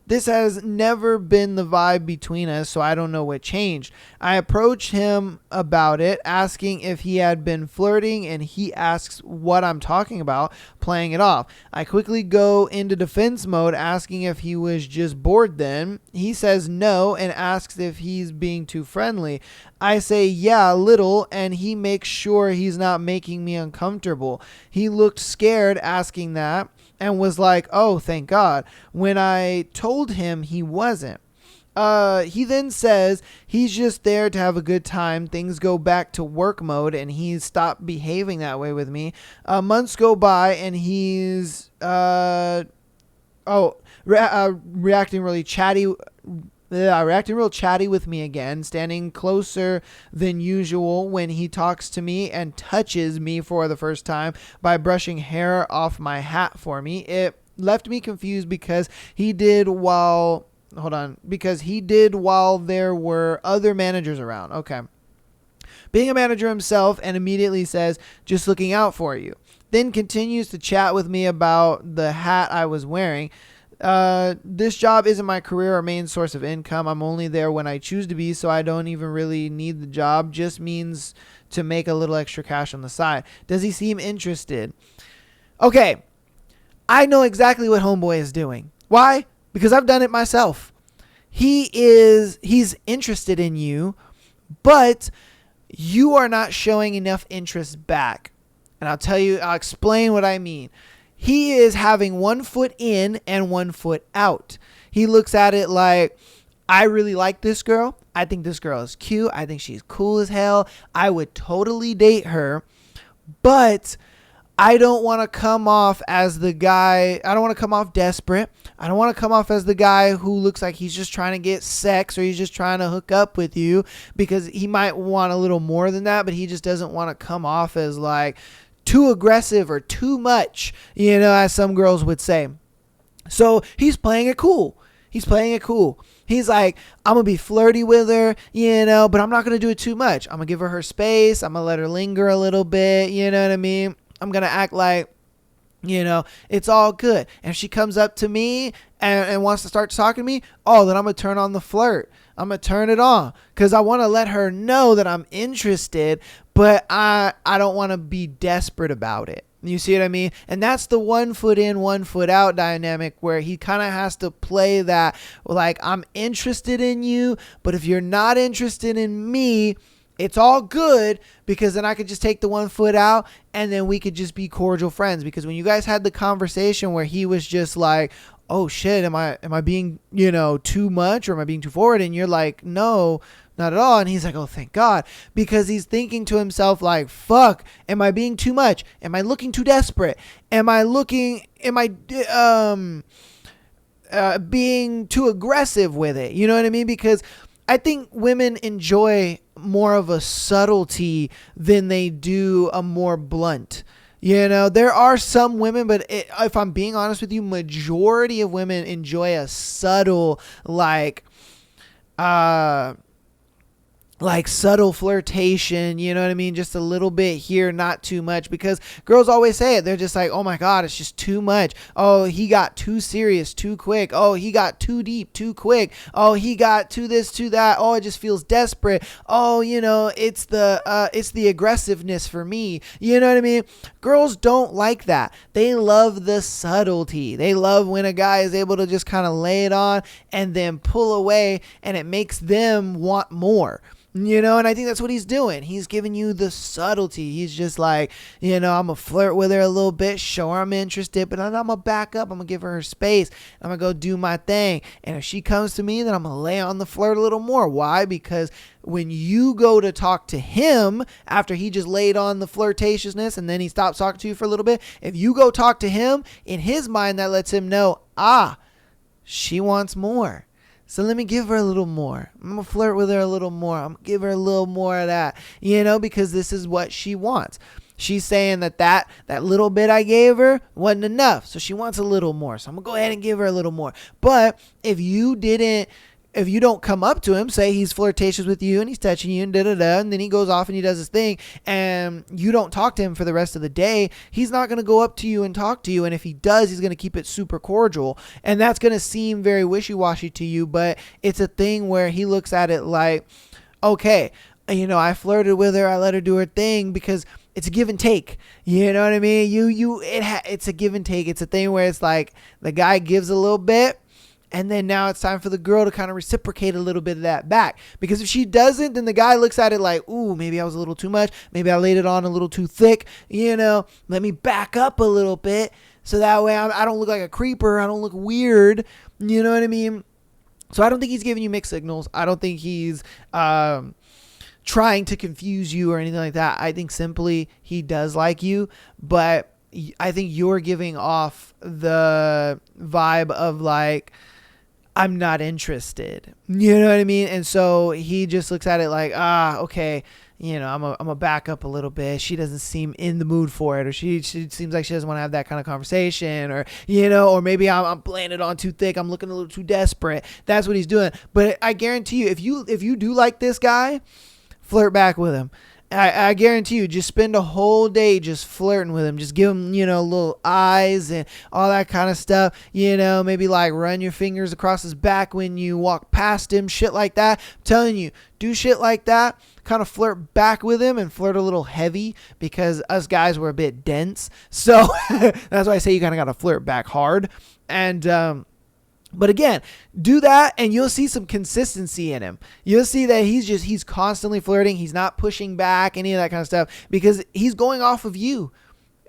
This has never been the vibe between us, so I don't know what changed. I approached him about it, asking if he had been flirting, and he asks what I'm talking about, playing it off. I quickly go into defense mode, asking if he was just bored then. He says no and asks if he's being too friendly. I say, yeah, a little, and he makes sure he's not making me uncomfortable. He looked scared asking that and was like, oh, thank God, when I told him he wasn't. He then says he's just there to have a good time. Things go back to work mode, and he's stopped behaving that way with me. Months go by, and he's reacting really chatty. Reacting real chatty with me again, standing closer than usual when he talks to me and touches me for the first time by brushing hair off my hat for me. It left me confused because he did while there were other managers around. Okay. Being a manager himself, and immediately says, just looking out for you. Then continues to chat with me about the hat I was wearing. This job isn't my career or main source of income. I'm only there when I choose to be, so I don't even really need the job. Just means to make a little extra cash on the side. Does he seem interested? Okay, I know exactly what homeboy is doing. Why? Because I've done it myself. He's interested in you, but you are not showing enough interest back. And I'll explain what I mean. He is having 1 foot in and 1 foot out. He looks at it like, I really like this girl. I think this girl is cute. I think she's cool as hell. I would totally date her. But I don't want to come off as the guy. I don't want to come off desperate. I don't want to come off as the guy who looks like he's just trying to get sex or he's just trying to hook up with you, because he might want a little more than that, but he just doesn't want to come off as like too aggressive or too much, as some girls would say. So he's playing it cool. He's like, I'm going to be flirty with her, but I'm not going to do it too much. I'm going to give her space. I'm going to let her linger a little bit. You know what I mean? I'm going to act like, it's all good. And if she comes up to me and wants to start talking to me, then I'm going to turn on the flirt. I'm going to turn it on because I want to let her know that I'm interested, but I don't want to be desperate about it. You see what I mean? And that's the 1 foot in, 1 foot out dynamic where he kind of has to play that, like, I'm interested in you, but if you're not interested in me, it's all good, because then I could just take the 1 foot out and then we could just be cordial friends. Because when you guys had the conversation where he was just like, oh shit, am I being, too much, or am I being too forward? And you're like, no, not at all. And he's like, oh, thank God, because he's thinking to himself like, fuck, am I being too much? Am I looking too desperate? Am I being too aggressive with it? You know what I mean? Because I think women enjoy more of a subtlety than they do a more blunt. There are some women, but if I'm being honest with you, majority of women enjoy a subtle, subtle flirtation, you know what I mean? Just a little bit here, not too much, because girls always say it. They're just like, oh my God, it's just too much. Oh, he got too serious too quick. Oh, he got too deep too quick. Oh, he got to this, to that. Oh, it just feels desperate. Oh, it's the aggressiveness for me. You know what I mean? Girls don't like that. They love the subtlety. They love when a guy is able to just kind of lay it on and then pull away, and it makes them want more. And I think that's what he's doing. He's giving you the subtlety. He's just like, I'm going to flirt with her a little bit, show her I'm interested, but I'm going to back up. I'm going to give her space. I'm going to go do my thing. And if she comes to me, then I'm going to lay on the flirt a little more. Why? Because when you go to talk to him after he just laid on the flirtatiousness and then he stops talking to you for a little bit, if you go talk to him, in his mind, that lets him know, she wants more. So let me give her a little more. I'm going to flirt with her a little more. I'm going to give her a little more of that, because this is what she wants. She's saying that little bit I gave her wasn't enough. So she wants a little more. So I'm going to go ahead and give her a little more. But if you don't come up to him, say he's flirtatious with you and he's touching you and da-da-da, and then he goes off and he does his thing, and you don't talk to him for the rest of the day, he's not going to go up to you and talk to you. And if he does, he's going to keep it super cordial. And that's going to seem very wishy-washy to you, but it's a thing where he looks at it like, okay, I flirted with her, I let her do her thing because it's a give and take. You know what I mean? It's a give and take. It's a thing where it's like the guy gives a little bit, and then now it's time for the girl to kind of reciprocate a little bit of that back. Because if she doesn't, then the guy looks at it like, ooh, maybe I was a little too much. Maybe I laid it on a little too thick. Let me back up a little bit. So that way I don't look like a creeper. I don't look weird. You know what I mean? So I don't think he's giving you mixed signals. I don't think he's trying to confuse you or anything like that. I think simply he does like you. But I think you're giving off the vibe of like, I'm not interested. You know what I mean? And so he just looks at it like, okay, I'm a back up a little bit. She doesn't seem in the mood for it, or she seems like she doesn't want to have that kind of conversation, or, or maybe I'm playing it on too thick. I'm looking a little too desperate. That's what he's doing. But I guarantee you, if you do like this guy, flirt back with him. I guarantee you, just spend a whole day just flirting with him. Just give him, little eyes and all that kind of stuff. Maybe like run your fingers across his back when you walk past him, shit like that. I'm telling you, do shit like that. Kind of flirt back with him and flirt a little heavy, because us guys were a bit dense. So that's why I say you kind of got to flirt back hard. And, but again, do that and you'll see some consistency in him. You'll see that he's constantly flirting. He's not pushing back, any of that kind of stuff, because he's going off of you.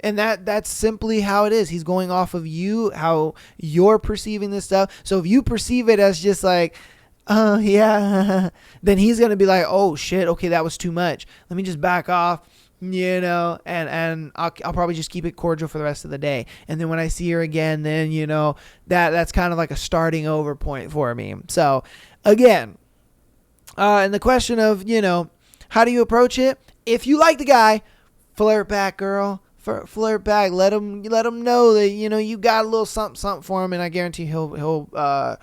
And that's simply how it is. He's going off of you, how you're perceiving this stuff. So if you perceive it as just like, yeah, then he's going to be like, oh shit, okay, that was too much. Let me just back off. And I'll probably just keep it cordial for the rest of the day. And then when I see her again, then, that's kind of like a starting over point for me. So again, and the question of, how do you approach it? If you like the guy, flirt back, girl. Flirt back. Let him know that, you got a little something for him. And I guarantee he'll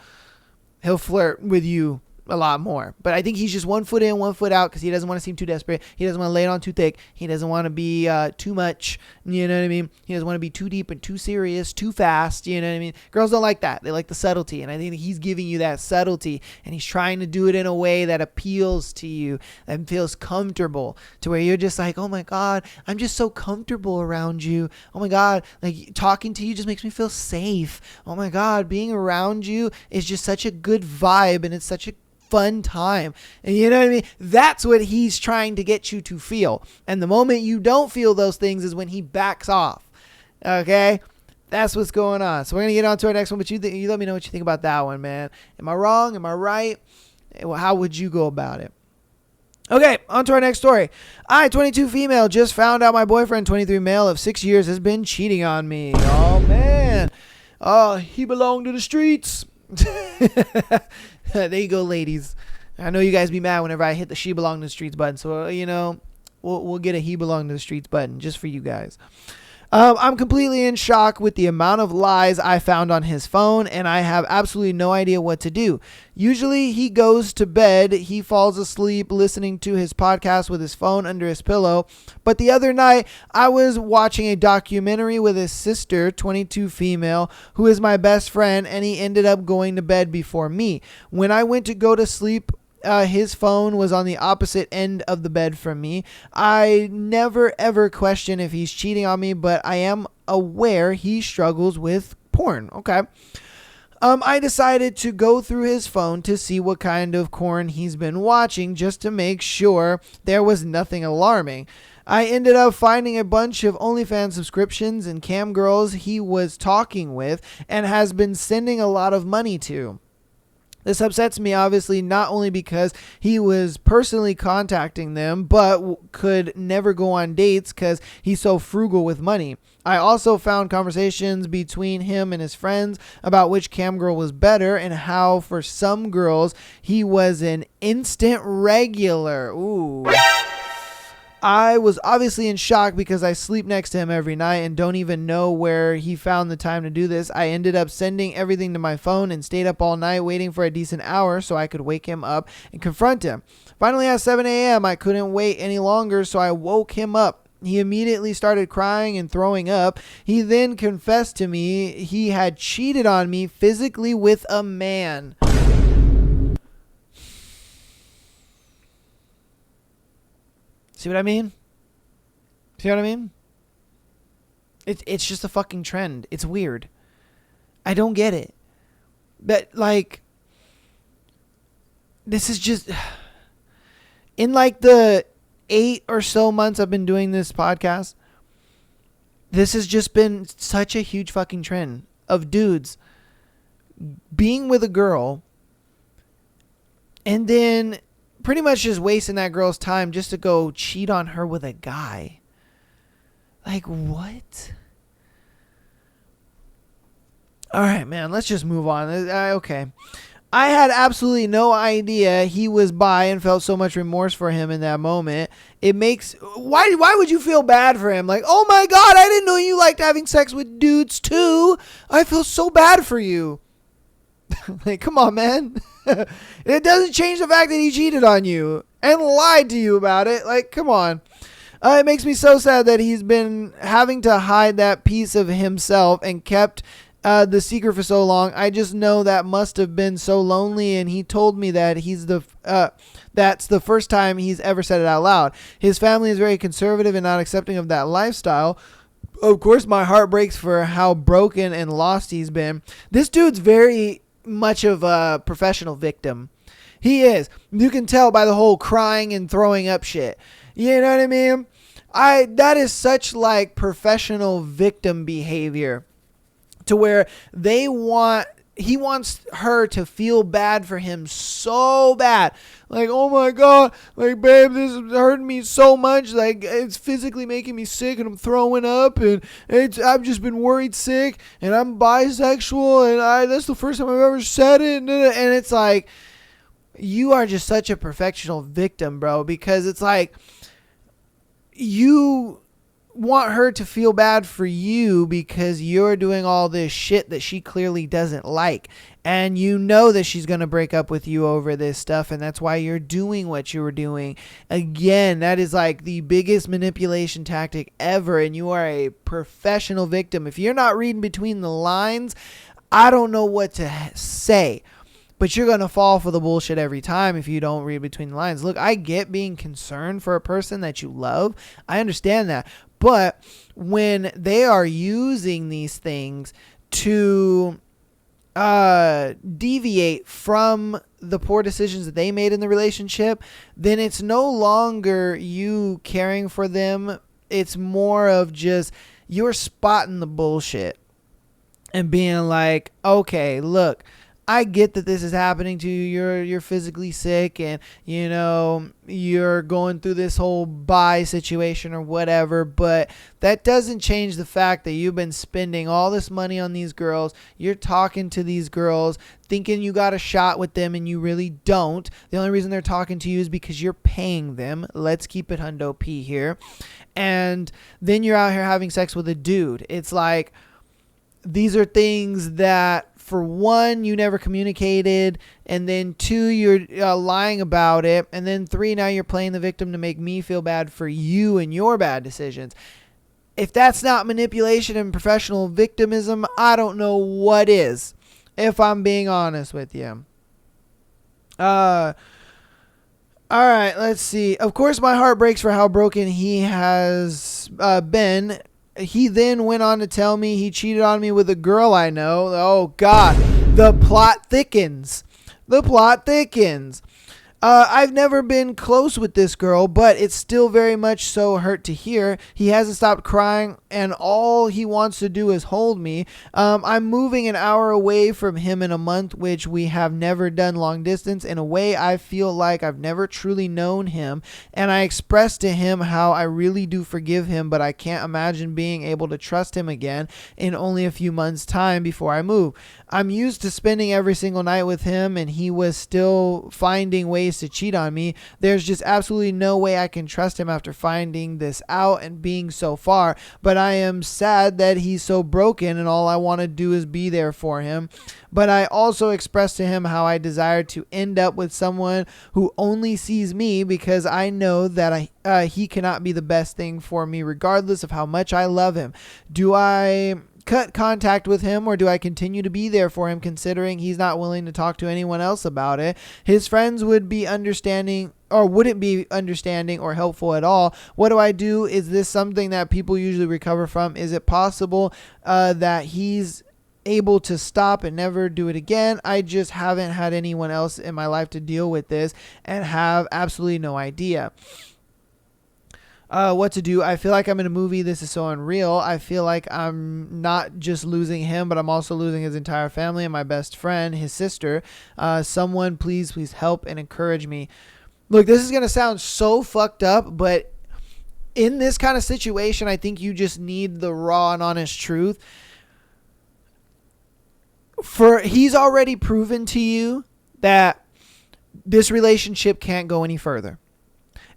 flirt with you a lot more. But I think he's just 1 foot in, 1 foot out, because he doesn't want to seem too desperate. He doesn't want to lay it on too thick. He doesn't want to be too much. You know what I mean? He doesn't want to be too deep and too serious, too fast. You know what I mean? Girls don't like that. They like the subtlety. And I think he's giving you that subtlety, and he's trying to do it in a way that appeals to you and feels comfortable, to where you're just like, oh my God, I'm just so comfortable around you. Oh my God, like talking to you just makes me feel safe. Oh my God, being around you is just such a good vibe, and it's such a fun time. And you know what I mean? That's what he's trying to get you to feel. And the moment you don't feel those things is when he backs off. Okay? That's what's going on. So we're going to get on to our next one, but you let me know what you think about that one, man. Am I wrong? Am I right? How would you go about it? Okay, on to our next story. 22 female, just found out my boyfriend, 23 male of 6 years, has been cheating on me. Oh, man. Oh, he belonged to the streets. There you go, ladies. I know you guys be mad whenever I hit the she belong to the streets button. So, we'll get a he belong to the streets button just for you guys. I'm completely in shock with the amount of lies I found on his phone, and I have absolutely no idea what to do. Usually he goes to bed, he falls asleep listening to his podcast with his phone under his pillow. But the other night, I was watching a documentary with his sister, 22 female, who is my best friend, and he ended up going to bed before me. When I went to go to sleep, his phone was on the opposite end of the bed from me. I never ever question if he's cheating on me, but I am aware he struggles with porn. Okay. I decided to go through his phone to see what kind of porn he's been watching, just to make sure there was nothing alarming. I ended up finding a bunch of OnlyFans subscriptions and cam girls he was talking with and has been sending a lot of money to. This upsets me, obviously, not only because he was personally contacting them, but could never go on dates because he's so frugal with money. I also found conversations between him and his friends about which cam girl was better and how for some girls he was an instant regular. Ooh. I was obviously in shock because I sleep next to him every night and don't even know where he found the time to do this. I ended up sending everything to my phone and stayed up all night waiting for a decent hour so I could wake him up and confront him. Finally, at 7 a.m., I couldn't wait any longer, so I woke him up. He immediately started crying and throwing up. He then confessed to me he had cheated on me physically with a man. See what I mean? See what I mean? It's just a fucking trend. It's weird. I don't get it. But, like, this is just... In, like, the 8 or so months I've been doing this podcast, this has just been such a huge fucking trend of dudes being with a girl and then pretty much just wasting that girl's time just to go cheat on her with a guy. Like, what? All right, man, let's just move on. Okay. I had absolutely no idea he was bi and felt so much remorse for him in that moment. It makes... Why would you feel bad for him? Like, oh my God, I didn't know you liked having sex with dudes too. I feel so bad for you. Like, come on, man. It doesn't change the fact that he cheated on you and lied to you about it. Like, come on. It makes me so sad that he's been having to hide that piece of himself and kept the secret for so long. I just know that must have been so lonely, and he told me that that's the first time he's ever said it out loud. His family is very conservative and not accepting of that lifestyle. Of course, my heart breaks for how broken and lost he's been. This dude's very much of a professional victim. He is. You can tell by the whole crying and throwing up shit. You know what I mean? That is such like professional victim behavior, to where he wants her to feel bad for him so bad. Like, oh my God, like, babe, this is hurting me so much. Like, it's physically making me sick and I'm throwing up and I've just been worried sick and I'm bisexual and that's the first time I've ever said it. And it's like, you are just such a professional victim, bro, because it's like, you want her to feel bad for you because you're doing all this shit that she clearly doesn't like, and you know that she's going to break up with you over this stuff, and that's why you're doing what you were doing. Again, that is like the biggest manipulation tactic ever, and you are a professional victim. If you're not reading between the lines, I don't know what to say. But you're going to fall for the bullshit every time if you don't read between the lines. Look, I get being concerned for a person that you love. I understand that. But when they are using these things to deviate from the poor decisions that they made in the relationship, then it's no longer you caring for them. It's more of just you're spotting the bullshit and being like, okay, look, I get that this is happening to you. You're physically sick and, you know, you're going through this whole bi situation or whatever, but that doesn't change the fact that you've been spending all this money on these girls. You're talking to these girls thinking you got a shot with them and you really don't. The only reason they're talking to you is because you're paying them. Let's keep it hundo P here. And then you're out here having sex with a dude. It's like, these are things that, for one, you never communicated, and then two, you're lying about it, and then three, now you're playing the victim to make me feel bad for you and your bad decisions. If that's not manipulation and professional victimism, I don't know what is, if I'm being honest with you. All right, let's see. Of course, my heart breaks for how broken he has been. He then went on to tell me he cheated on me with a girl I know. Oh, God. The plot thickens. The plot thickens. I've never been close with this girl, but it's still very much so hurt to hear. He hasn't stopped crying, and all he wants to do is hold me. I'm moving an hour away from him in a month, which we have never done long distance. In a way, I feel like I've never truly known him, and I expressed to him how I really do forgive him, but I can't imagine being able to trust him again in only a few months' time before I move. I'm used to spending every single night with him, and he was still finding ways to cheat on me. There's just absolutely no way I can trust him after finding this out and being so far, but I am sad that he's so broken, and all I want to do is be there for him. But I also expressed to him how I desire to end up with someone who only sees me, because I know that he cannot be the best thing for me regardless of how much I love him. Do I cut contact with him, or do I continue to be there for him, considering he's not willing to talk to anyone else about it? His friends would be understanding, or wouldn't be understanding or helpful at all. What do I do? Is this something that people usually recover from? Is it possible that he's able to stop and never do it again? I just haven't had anyone else in my life to deal with this and have absolutely no idea what to do. I feel like I'm in a movie. This is so unreal. I feel like I'm not just losing him, but I'm also losing his entire family and my best friend, his sister. Someone please help and encourage me. Look, this is going to sound so fucked up, but in this kind of situation, I think you just need the raw and honest truth. He's already proven to you that this relationship can't go any further.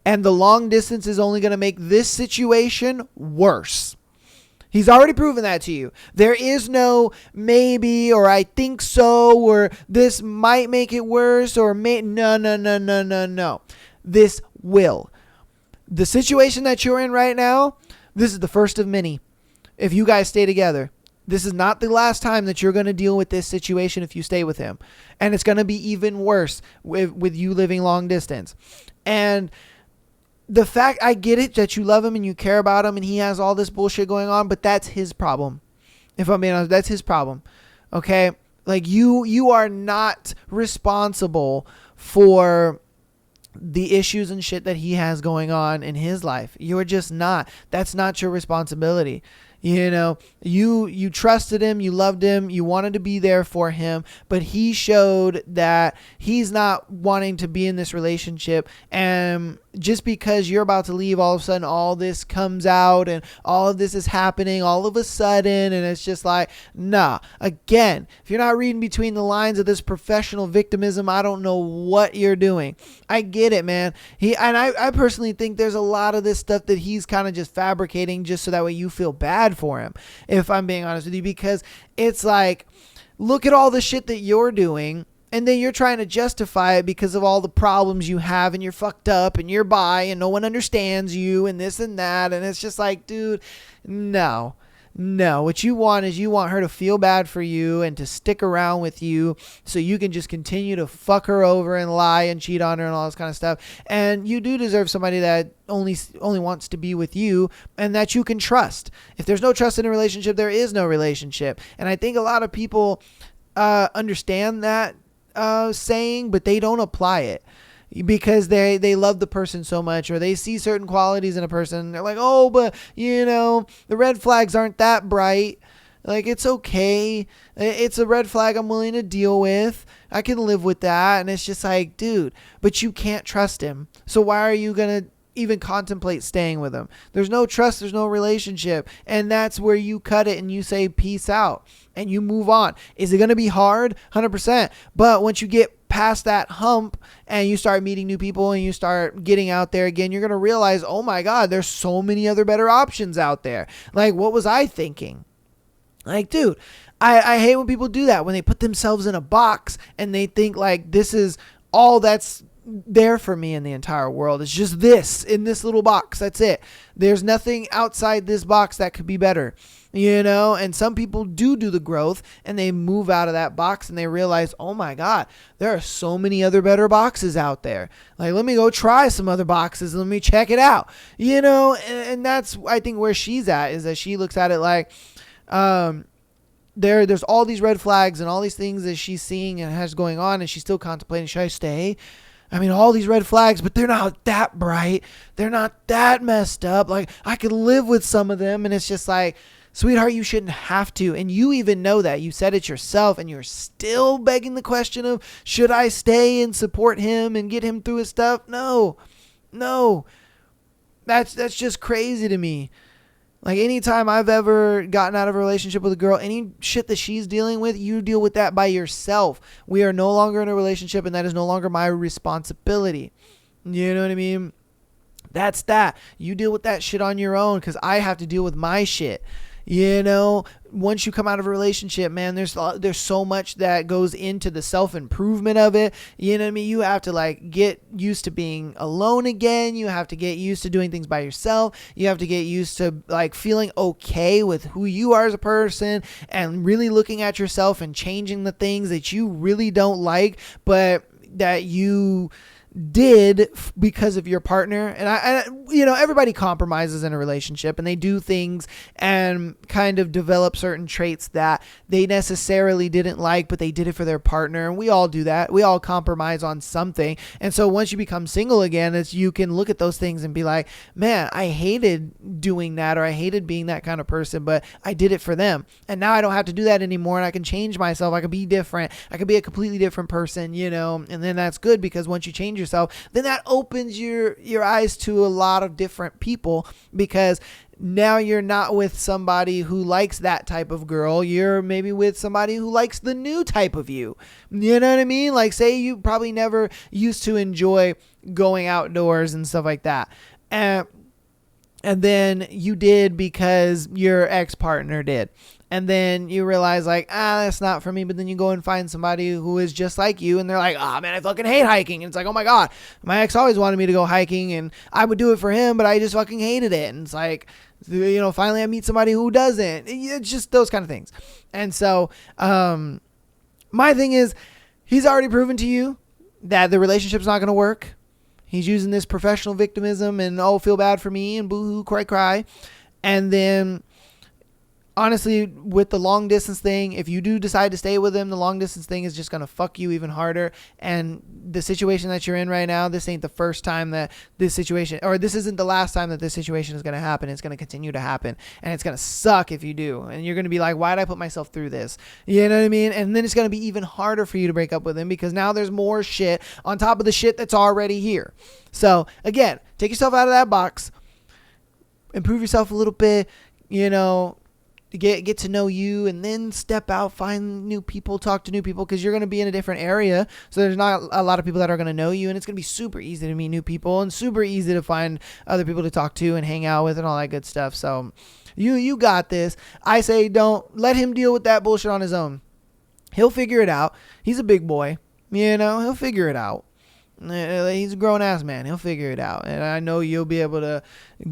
And the long distance is only going to make this situation worse. He's already proven that to you. There is no maybe, or I think so, or this might make it worse, or no. This will. The situation that you're in right now, this is the first of many. If you guys stay together, this is not the last time that you're going to deal with this situation if you stay with him. And it's going to be even worse with you living long distance. And the fact, I get it that you love him and you care about him and he has all this bullshit going on, but that's his problem. If I'm being honest, that's his problem. Okay? Like you are not responsible for the issues and shit that he has going on in his life. You're just not. That's not your responsibility. You know, you trusted him, you loved him, you wanted to be there for him, but he showed that he's not wanting to be in this relationship. And just because you're about to leave, all of a sudden all this comes out and all of this is happening all of a sudden, and it's just like, nah. Again, if you're not reading between the lines of this professional victimism, I don't know what you're doing. I get it, man. I personally think there's a lot of this stuff that he's kind of just fabricating just so that way you feel bad for him, if I'm being honest with you, because it's like, look at all the shit that you're doing, and then you're trying to justify it because of all the problems you have, and you're fucked up, and you're bi, and no one understands you, and this and that, and it's just like, dude, no. What you want is you want her to feel bad for you and to stick around with you so you can just continue to fuck her over and lie and cheat on her and all this kind of stuff. And you do deserve somebody that only wants to be with you and that you can trust. If there's no trust in a relationship, there is no relationship. And I think a lot of people understand that saying, but they don't apply it. Because they love the person so much, or they see certain qualities in a person, and they're like, oh, but the red flags aren't that bright. Like, it's okay. It's a red flag I'm willing to deal with. I can live with that. And it's just like, dude, but you can't trust him. So why are you going to even contemplate staying with him? There's no trust. There's no relationship. And that's where you cut it and you say, peace out, and you move on. Is it going to be hard? 100%. But once you get past that hump and you start meeting new people and you start getting out there again, you're going to realize, oh my God, there's so many other better options out there. Like, what was I thinking? Like, dude, I hate when people do that, when they put themselves in a box and they think like this is all that's there for me in the entire world. It's just this in this little box. That's it. There's nothing outside this box that could be better. And some people do the growth and they move out of that box and they realize, oh my God, there are so many other better boxes out there. Like, let me go try some other boxes and let me check it out, and that's, I think, where she's at, is that she looks at it like, there's all these red flags and all these things that she's seeing and has going on, and she's still contemplating, should I stay? I mean, all these red flags, but they're not that bright. They're not that messed up. Like, I could live with some of them. And it's just like, sweetheart, you shouldn't have to. And you even know that. You said it yourself, and you're still begging the question of, should I stay and support him and get him through his stuff? No. That's just crazy to me. Like, anytime I've ever gotten out of a relationship with a girl, any shit that she's dealing with, you deal with that by yourself. We are no longer in a relationship, and that is no longer my responsibility. You know what I mean? That's that. You deal with that shit on your own, because I have to deal with my shit. Once you come out of a relationship, man, there's so much that goes into the self-improvement of it. You know what I mean? You have to, like, get used to being alone again. You have to get used to doing things by yourself. You have to get used to, like, feeling okay with who you are as a person and really looking at yourself and changing the things that you really don't like, but that you did because of your partner. And everybody compromises in a relationship, and they do things and kind of develop certain traits that they necessarily didn't like, but they did it for their partner. And we all do that. We all compromise on something. And so once you become single again, you can look at those things and be like, man, I hated doing that, or I hated being that kind of person, but I did it for them. And now I don't have to do that anymore, and I can change myself. I can be different. I can be a completely different person, and then that's good, because once you change yourself, then that opens your eyes to a lot of different people, because now you're not with somebody who likes that type of girl. You're maybe with somebody who likes the new type of you. You know what I mean? Like, say you probably never used to enjoy going outdoors and stuff like that. And then you did because your ex-partner did. And then you realize, like, that's not for me. But then you go and find somebody who is just like you, and they're like, man, I fucking hate hiking. And it's like, oh my God, my ex always wanted me to go hiking, and I would do it for him, but I just fucking hated it. And it's like, finally I meet somebody who doesn't. It's just those kind of things. And so, my thing is, he's already proven to you that the relationship's not going to work. He's using this professional victimism and, feel bad for me and boo-hoo, cry. And then, honestly, with the long distance thing, if you do decide to stay with him, the long distance thing is just going to fuck you even harder. And the situation that you're in right now, this ain't the first time that this situation, or this isn't the last time that this situation is going to happen. It's going to continue to happen, and it's going to suck if you do. And you're going to be like, why did I put myself through this? You know what I mean? And then it's going to be even harder for you to break up with him, because now there's more shit on top of the shit that's already here. So again, take yourself out of that box, improve yourself a little bit, get to know you, and then step out, find new people, talk to new people, because you're going to be in a different area. So there's not a lot of people that are going to know you, and it's going to be super easy to meet new people and super easy to find other people to talk to and hang out with and all that good stuff. So you got this. I say, don't let him deal with that bullshit on his own. He'll figure it out. He's a big boy, he'll figure it out. He's a grown-ass man. He'll figure it out. And I know you'll be able to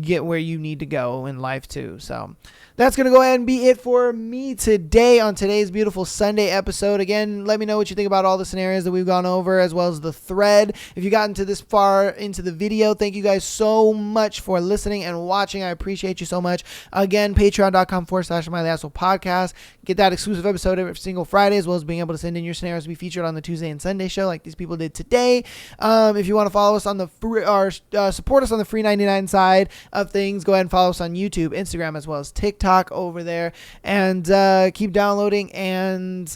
get where you need to go in life too. So that's going to go ahead and be it for me today on today's beautiful Sunday episode. Again, let me know what you think about all the scenarios that we've gone over, as well as the thread. If you gotten to this far into the video, thank you guys so much for listening and watching. I appreciate you so much. Again, patreon.com/MyLassoPodcast. Get that exclusive episode every single Friday, as well as being able to send in your scenarios to be featured on the Tuesday and Sunday show like these people did today. If you want to follow us on the free, or support us on the free 99 side of things, go ahead and follow us on YouTube, Instagram, as well as TikTok over there, and keep downloading and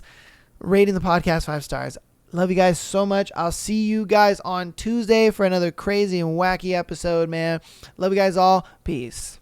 rating the podcast 5 stars. Love you guys so much. I'll see you guys on Tuesday for another crazy and wacky episode, man. Love you guys all. Peace.